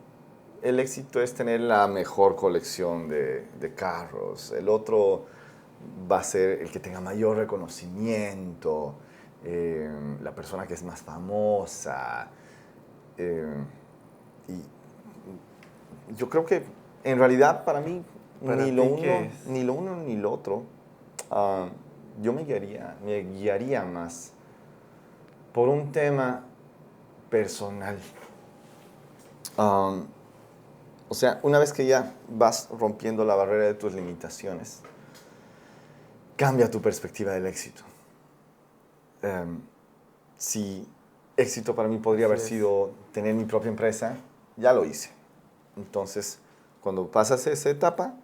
el éxito es tener la mejor colección de carros, el otro va a ser el que tenga mayor reconocimiento, la persona que es más famosa. eh, y yo creo que en realidad para mí ¿Para ni lo ti qué uno, es? ni lo uno ni lo otro. ah, yo me guiaría más por un tema personal. Um, o sea, una vez que ya vas rompiendo la barrera de tus limitaciones, cambia tu perspectiva del éxito. Um, si éxito para mí podría Así haber es. sido tener mi propia empresa, ya lo hice. Entonces, cuando pasas esa etapa,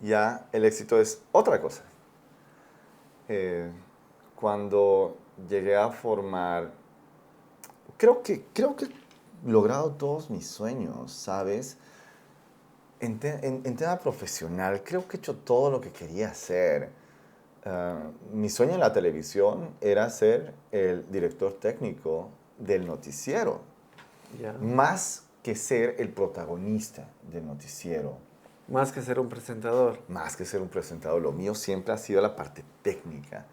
ya el éxito es otra cosa. Eh, cuando llegué a formar, creo que he logrado todos mis sueños, ¿sabes? En tema profesional, creo que he hecho todo lo que quería hacer. Mi sueño en la televisión era ser el director técnico del noticiero, Ya. más que ser el protagonista del noticiero, Más que ser un presentador. más que ser un presentador. Lo mío siempre ha sido la parte técnica.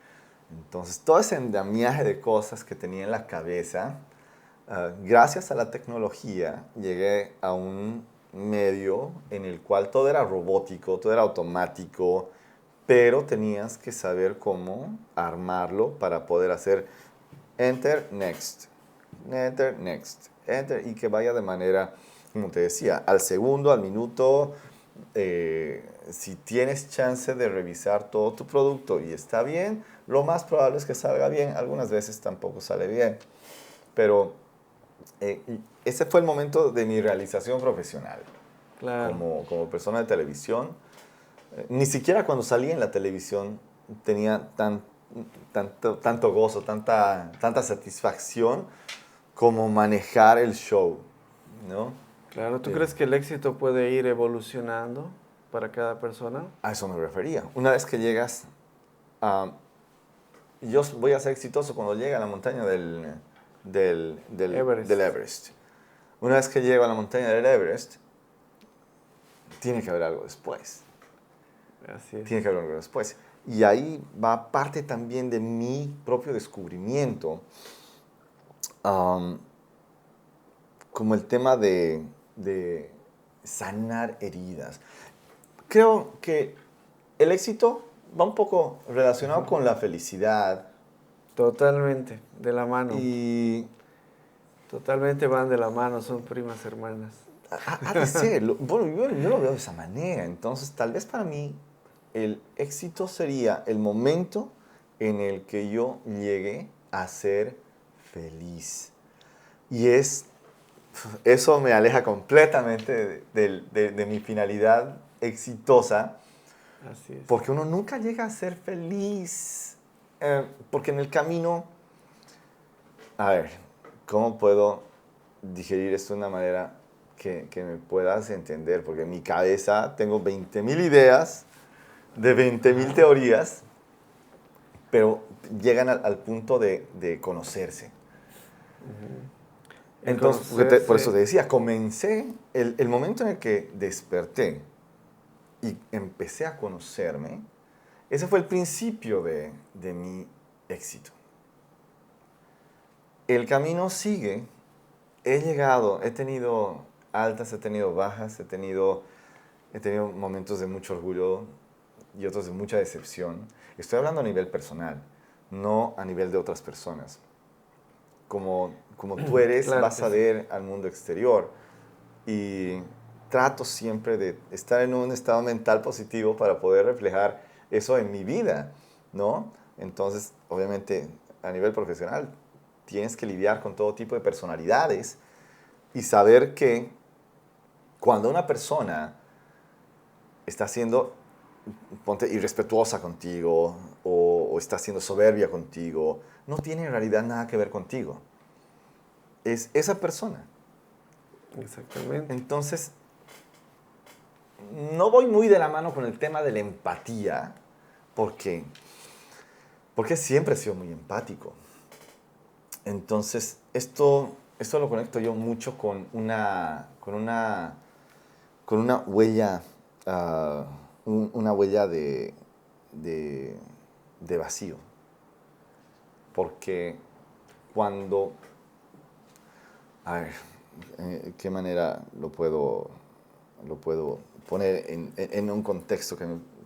Entonces, todo ese andamiaje de cosas que tenía en la cabeza, gracias a la tecnología, llegué a un medio en el cual todo era robótico, todo era automático, pero tenías que saber cómo armarlo para poder hacer enter, next, enter, next, enter, y que vaya de manera, como te decía, al segundo, al minuto. Si tienes chance de revisar todo tu producto y está bien, lo más probable es que salga bien. Algunas veces tampoco sale bien, pero ese fue el momento de mi realización profesional Claro. como persona de televisión. Ni siquiera cuando salí en la televisión tenía tanto gozo, tanta satisfacción como manejar el show, ¿no? Claro, ¿tú Eh, crees que el éxito puede ir evolucionando para cada persona? a eso me refería. Una vez que llegas a... Yo voy a ser exitoso cuando llegue a la montaña del Everest. Everest. Una vez que llego a la montaña del Everest, tiene que haber algo después. Así es. Tiene que haber algo después. Y ahí va parte también de mi propio descubrimiento, um, como el tema de sanar heridas. Creo que el éxito va un poco relacionado con la felicidad Totalmente, de la mano. y Totalmente van de la mano, son primas hermanas. ha de ser. Bueno, yo lo veo de esa manera. Entonces, tal vez para mí el éxito sería el momento en el que yo llegué a ser feliz. Y eso me aleja completamente de mi finalidad exitosa, Así es. porque uno nunca llega a ser feliz. Porque en el camino, a ver, ¿cómo puedo digerir esto de una manera que me puedas entender? Porque en mi cabeza tengo 20.000 ideas de 20.000 Ajá. teorías, pero llegan al punto de conocerse. El Entonces, por eso te conocerse, decía, comencé, el momento en el que desperté y empecé a conocerme, ese fue el principio de mi éxito. El camino sigue, he llegado, he tenido altas, he tenido bajas, he tenido momentos de mucho orgullo y otros de mucha decepción. Estoy hablando a nivel personal, no a nivel de otras personas. Como tú eres, claro vas que a sí. ver al mundo exterior. Y trato siempre de estar en un estado mental positivo para poder reflejar eso en mi vida, ¿no? Entonces, obviamente, a nivel profesional, tienes que lidiar con todo tipo de personalidades y saber que cuando una persona está siendo, ponte, irrespetuosa contigo o está siendo soberbia contigo, no tiene en realidad nada que ver contigo. Es esa persona. Exactamente. Entonces, no voy muy de la mano con el tema de la empatía, porque, porque siempre he sido muy empático. Entonces, esto lo conecto yo mucho con una con una huella, una huella de vacío. Porque cuando, a ver, ¿qué manera lo puedo poner en un contexto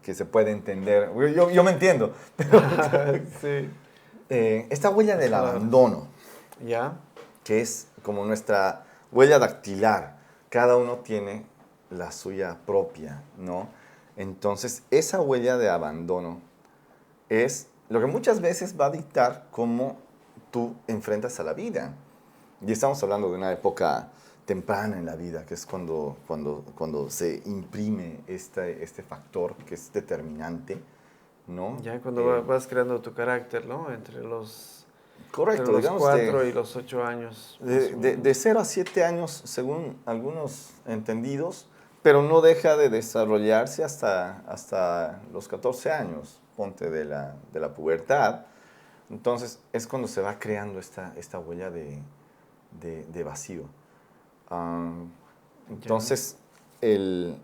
que se puede entender? Yo me entiendo, pero Sí, esta huella del claro. abandono, ¿Ya? que es como nuestra huella dactilar, cada uno tiene la suya propia, ¿no? Entonces, esa huella de abandono es lo que muchas veces va a dictar cómo tú enfrentas a la vida. Y estamos hablando de una época temprana en la vida, que es cuando se imprime este factor que es determinante, ¿no? Ya cuando vas creando tu carácter, ¿no? Entre Correcto, los digamos 4 y los 8 años, más o de menos. 0 a 7 años, según algunos entendidos, pero no deja de desarrollarse hasta los 14 años, ponte de la pubertad. Entonces es cuando se va creando esta huella de vacío. Ah, Ya. entonces, el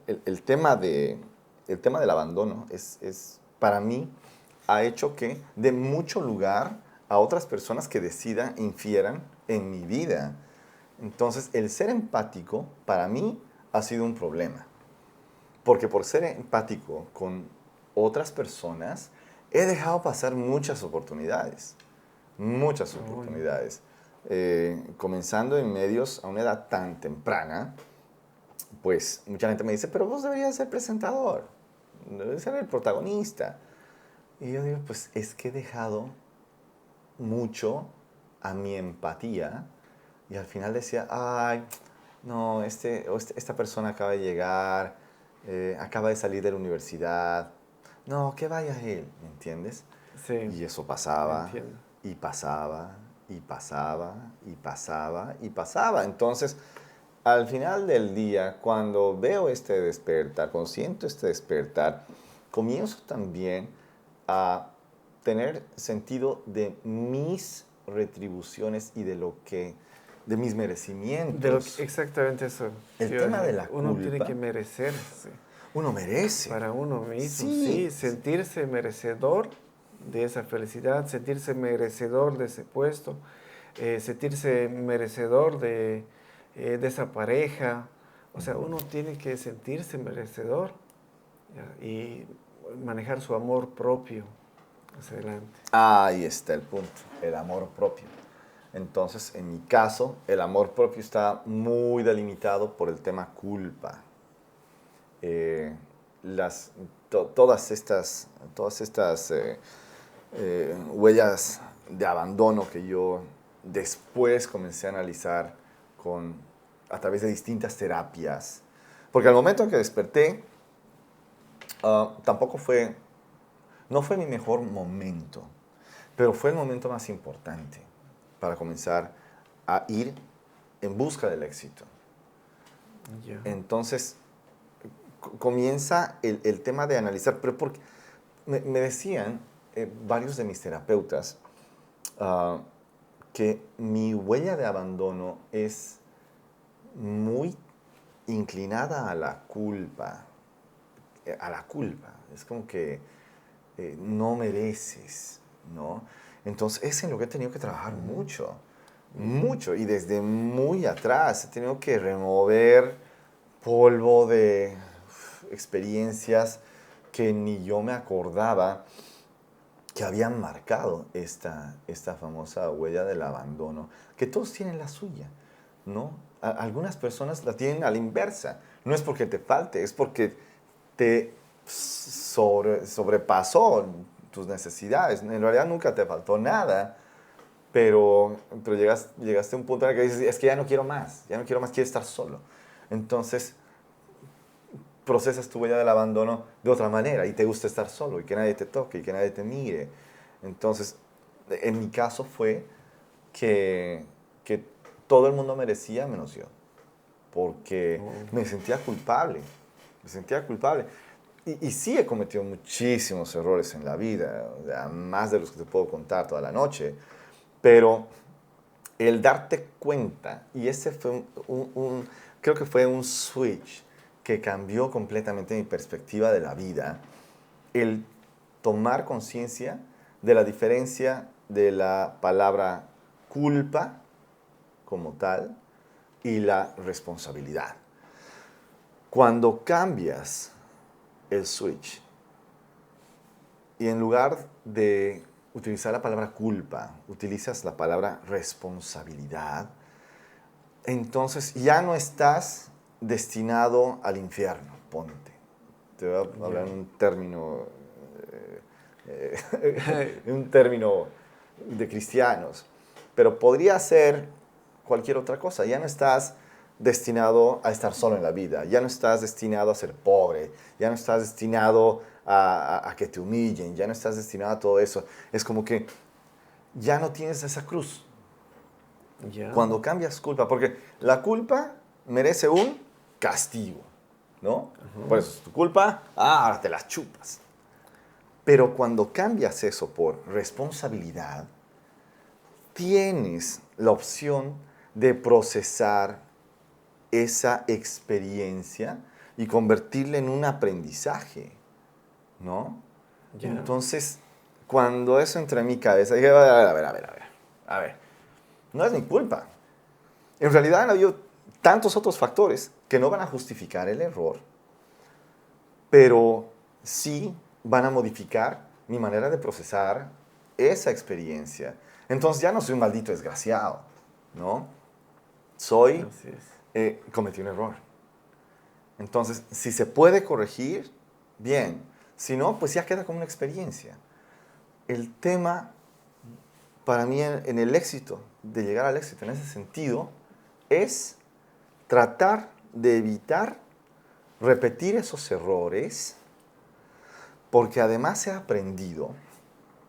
tema del abandono para mí, ha hecho que dé mucho lugar a otras personas que decidan, infieran en mi vida. Entonces, el ser empático, para mí, ha sido un problema. Porque por ser empático con otras personas, he dejado pasar muchas oportunidades. Muchas Uy, oportunidades. Comenzando en medios a una edad tan temprana, pues mucha gente me dice, pero vos deberías ser presentador, debes ser el protagonista. Y yo digo, pues es que he dejado mucho a mi empatía y al final decía, ay, no, esta persona acaba de llegar, acaba de salir de la universidad, no, que vaya él, ¿me entiendes? sí, Y eso pasaba, entiendo. y pasaba, y pasaba, y pasaba, y pasaba. Entonces, al final del día, cuando veo este despertar, cuando siento este despertar, comienzo también a tener sentido de mis retribuciones y de mis merecimientos. Exactamente eso. Te El iba a tema de decir, la uno tiene que culpa, merecerse uno merece. para uno mismo, Sí, sí, sentirse merecedor de esa felicidad, sentirse merecedor de ese puesto, sentirse merecedor de esa pareja. O sea, uno tiene que sentirse merecedor, ¿ya? Y manejar su amor propio hacia adelante. ahí está el punto, el amor propio. Entonces, en mi caso, el amor propio está muy delimitado por el tema culpa. Eh, las, todas estas huellas de abandono que yo después comencé a analizar a través de distintas terapias. Porque al momento en que desperté, tampoco no fue mi mejor momento, pero fue el momento más importante para comenzar a ir en busca del éxito. Ya. Entonces, comienza el tema de analizar, pero porque me decían varios de mis terapeutas ah, que mi huella de abandono es muy inclinada a la culpa, a la culpa. Es como que no mereces, ¿no? Entonces, es en lo que he tenido que trabajar mucho, Ya. mucho, y desde muy atrás he tenido que remover polvo de experiencias que ni yo me acordaba que habían marcado esta famosa huella del abandono, que todos tienen la suya, ¿no? Algunas personas la tienen a la inversa. No es porque te falte, es porque te sobrepasó tus necesidades. En realidad nunca te faltó nada, pero llegaste a un punto en el que dices, es que ya no quiero más, quiero estar solo. Entonces, procesas tu huella del abandono de otra manera y te gusta estar solo y que nadie te toque y que nadie te mire. Entonces, en mi caso fue que todo el mundo merecía menos yo, porque Oh, me sentía culpable. Y sí he cometido muchísimos errores en la vida, o sea, más de los que te puedo contar toda la noche, pero el darte cuenta, y ese fue creo que fue un switch que cambió completamente mi perspectiva de la vida, el tomar conciencia de la diferencia de la palabra culpa como tal y la responsabilidad. Cuando cambias el switch y en lugar de utilizar la palabra culpa, utilizas la palabra responsabilidad, entonces ya no estás destinado al infierno, ponte. Te voy a hablar en un término de cristianos, pero podría ser cualquier otra cosa. Ya no estás destinado a estar solo en la vida, ya no estás destinado a ser pobre, ya no estás destinado a que te humillen, ya no estás destinado a todo eso. Es como que ya no tienes esa cruz. Ya. Cuando cambias culpa, porque la culpa merece un castigo, ¿no? Por eso es tu culpa, ahora te las chupas. Pero cuando cambias eso por responsabilidad, tienes la opción de procesar esa experiencia y convertirla en un aprendizaje, ¿no? Ya. Entonces, cuando eso entra en mi cabeza, dije, a ver, no es mi culpa. En realidad han habido tantos otros factores que no van a justificar el error, pero sí van a modificar mi manera de procesar esa experiencia. Entonces ya no soy un maldito desgraciado, ¿no? Así es. Cometí un error. Entonces, si se puede corregir, bien. Si no, pues ya queda como una experiencia. El tema, para mí, en el éxito, de llegar al éxito en ese sentido, es tratar de evitar repetir esos errores, porque además he aprendido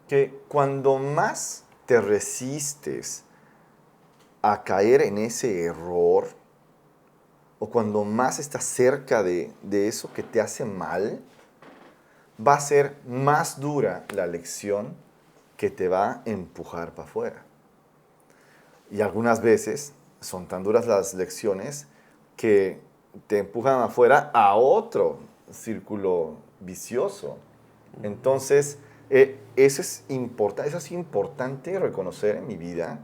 que cuando más te resistes a caer en ese error, o cuando más estás cerca de eso que te hace mal, va a ser más dura la lección que te va a empujar para afuera. Y algunas veces son tan duras las lecciones que te empujan afuera a otro círculo vicioso. Entonces, eso es importante reconocer en mi vida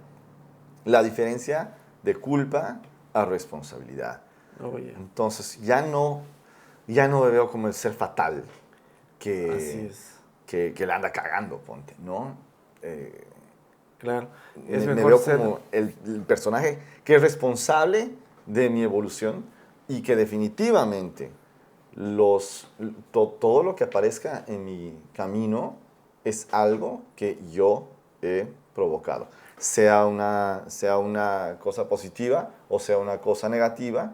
la diferencia de culpa a responsabilidad. Oh, ya. Entonces, ya no me veo como el ser fatal Así que, es. que la anda cagando, ponte, ¿no? Claro. Es Me mejor veo ser. como el personaje que es responsable de mi evolución y que definitivamente todo lo que aparezca en mi camino es algo que yo he provocado. Sea una cosa positiva o sea una cosa negativa,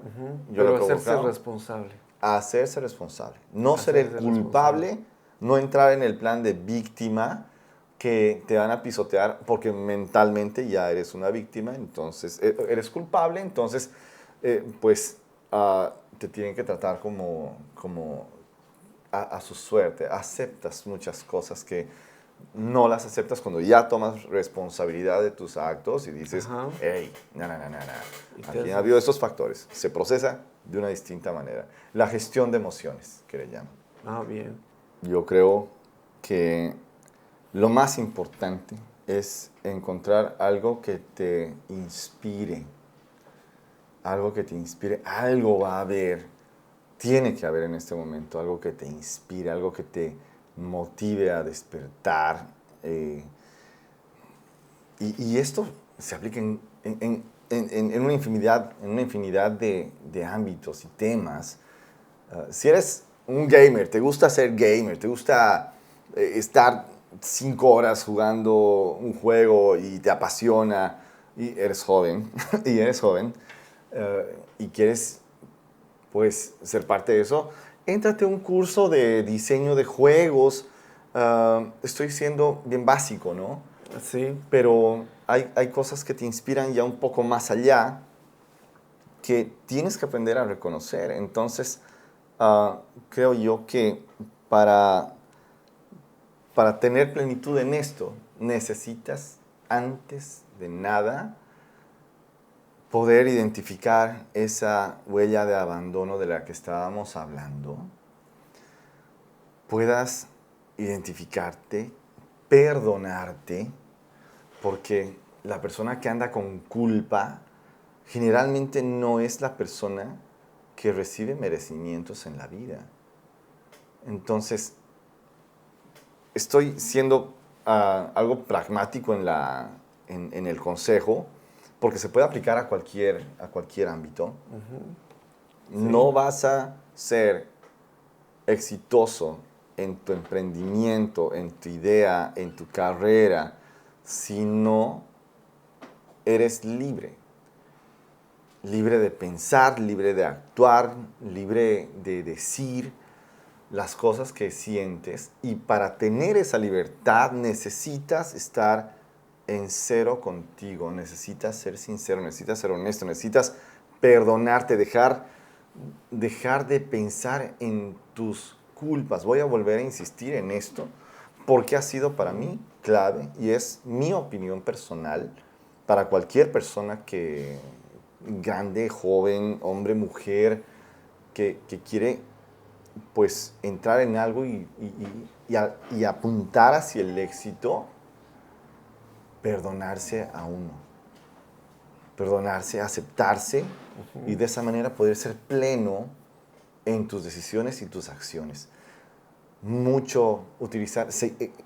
yo lo he Pero hacerse provocado. responsable. Hacerse responsable. No ser el Hacerse responsable. culpable, no entrar en el plan de víctima que te van a pisotear porque mentalmente ya eres una víctima, entonces eres culpable, entonces pues te tienen que tratar como a su suerte. Aceptas muchas cosas que no las aceptas cuando ya tomas responsabilidad de tus actos y dices, Ajá. hey, no. Y te Aquí han haces. habido estos factores. Se procesa de una distinta manera. La gestión de emociones, que le llaman. Ah, bien. Yo creo que lo más importante es encontrar algo que te inspire. Algo que te inspire. Algo va a haber. Tiene que haber en este momento algo que te inspire, algo que te motive a despertar. Y esto se aplica en una infinidad de ámbitos y temas. Si eres un gamer, te gusta ser gamer, te gusta estar 5 horas jugando un juego y te apasiona y eres joven, y quieres pues ser parte de eso, éntrate a un curso de diseño de juegos. Estoy siendo bien básico, ¿no? Sí. Pero hay cosas que te inspiran ya un poco más allá que tienes que aprender a reconocer. Entonces, creo yo que para, para tener plenitud en esto, necesitas antes de nada poder identificar esa huella de abandono de la que estábamos hablando, puedas identificarte, perdonarte, porque la persona que anda con culpa generalmente no es la persona que recibe merecimientos en la vida. Entonces, estoy siendo algo pragmático en el consejo, porque se puede aplicar a cualquier ámbito. Uh-huh. Sí. No vas a ser exitoso en tu emprendimiento, en tu idea, en tu carrera, si no eres libre. Libre de pensar, libre de actuar, libre de decir las cosas que sientes. Y para tener esa libertad necesitas estar en cero contigo, necesitas ser sincero, necesitas ser honesto, necesitas perdonarte, dejar de pensar en tus culpas. Voy a volver a insistir en esto porque ha sido para mí clave y es mi opinión personal para cualquier persona que, grande, joven, hombre, mujer, que quiere pues entrar en algo y apuntar hacia el éxito. Perdonarse a uno, perdonarse, aceptarse y de esa manera poder ser pleno en tus decisiones y tus acciones.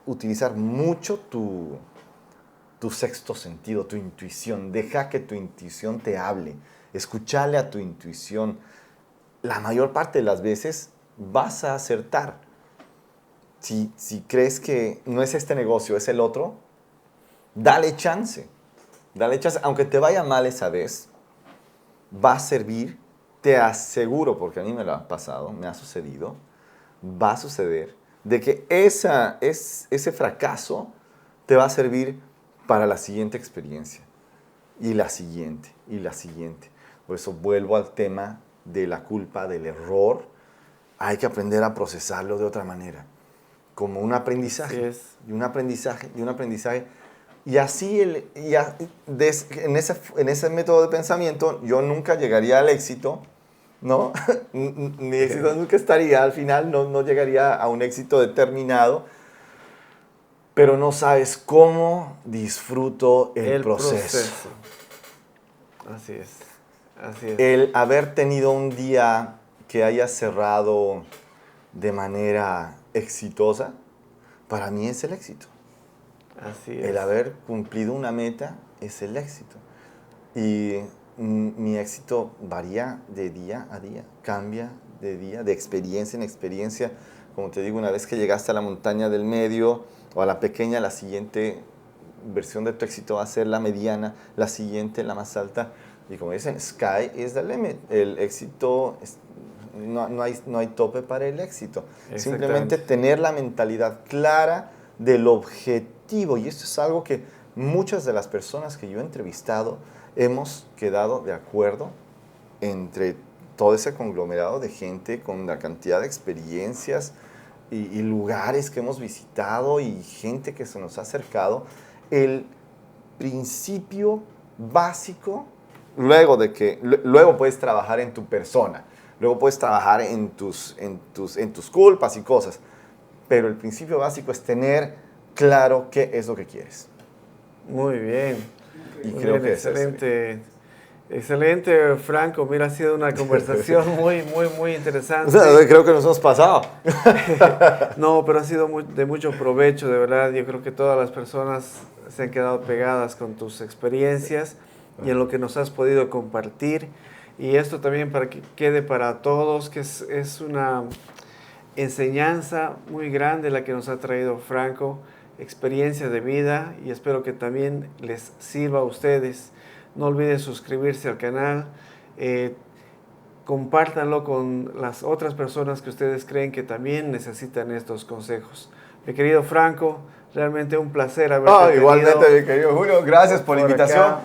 Utilizar mucho tu sexto sentido, tu intuición. Deja que tu intuición te hable, escúchale a tu intuición. La mayor parte de las veces vas a acertar. Si crees que no es este negocio, es el otro, dale chance, aunque te vaya mal esa vez, va a servir, te aseguro, porque a mí me lo ha pasado, me ha sucedido, va a suceder, de que ese fracaso te va a servir para la siguiente experiencia, y la siguiente, y la siguiente. Por eso vuelvo al tema de la culpa, del error, hay que aprender a procesarlo de otra manera, como un aprendizaje, y un aprendizaje, y un aprendizaje. Y así, en ese método de pensamiento, yo nunca llegaría al éxito, ¿no? Mi éxito nunca estaría, al final no llegaría a un éxito determinado, pero no sabes cómo disfruto el proceso. Así es, así es. El haber tenido un día que haya cerrado de manera exitosa, para mí es el éxito. Así es. El haber cumplido una meta es el éxito. Y mi éxito varía de día a día, cambia de día, de experiencia en experiencia. Como te digo, una vez que llegaste a la montaña del medio o a la pequeña, la siguiente versión de tu éxito va a ser la mediana, la siguiente, la más alta. Y como dicen, sky is the limit. El éxito, no hay tope para el éxito. Simplemente tener la mentalidad clara del objetivo. Y esto es algo que muchas de las personas que yo he entrevistado hemos quedado de acuerdo entre todo ese conglomerado de gente con la cantidad de experiencias y lugares que hemos visitado y gente que se nos ha acercado. El principio básico, luego puedes trabajar en tu persona, luego puedes trabajar en tus culpas y cosas, pero el principio básico es tener claro qué es lo que quieres. Muy bien. Y muy creo bien, que excelente. Excelente, Franco. Mira, ha sido una conversación muy interesante. Creo que nos hemos pasado. No, pero ha sido de mucho provecho, de verdad. Yo creo que todas las personas se han quedado pegadas con tus experiencias y en lo que nos has podido compartir. Y esto también para que quede para todos, que es una enseñanza muy grande la que nos ha traído Franco, experiencia de vida, y espero que también les sirva a ustedes. No olviden suscribirse al canal, compártanlo con las otras personas que ustedes creen que también necesitan estos consejos. Mi querido Franco, realmente un placer haberte tenido. Igualmente, mi querido Julio, gracias por la invitación. Acá.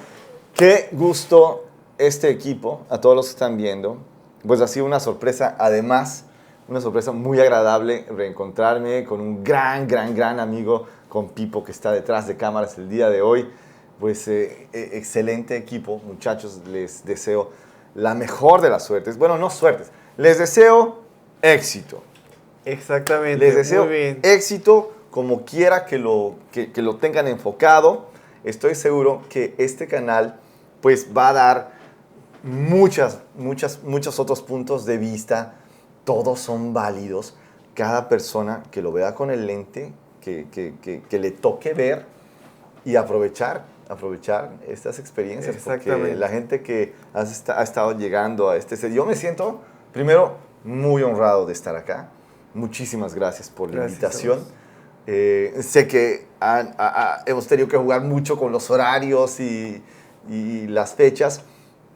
Qué gusto este equipo, a todos los que están viendo. Pues ha sido una sorpresa, además, una sorpresa muy agradable reencontrarme con un gran amigo, con Pipo, que está detrás de cámaras el día de hoy. Pues excelente equipo, muchachos, les deseo la mejor de las suertes. Bueno, no suertes, les deseo éxito. Exactamente, Les deseo muy bien. éxito como quiera que lo tengan enfocado. Estoy seguro que este canal pues va a dar muchos otros puntos de vista. Todos son válidos. Cada persona que lo vea con el lente, que le toque ver y aprovechar estas experiencias. Porque la gente que ha estado llegando a yo me siento, primero, muy honrado de estar acá. Muchísimas gracias por la invitación. Sé que hemos tenido que jugar mucho con los horarios y las fechas,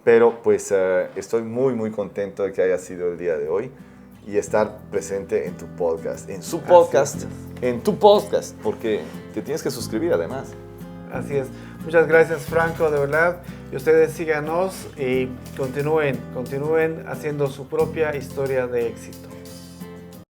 pero pues estoy muy contento de que haya sido el día de hoy y estar presente en tu podcast, en su podcast, en tu podcast, porque te tienes que suscribir además. Así es. Muchas gracias, Franco, de verdad. Y ustedes síganos y continúen haciendo su propia historia de éxito.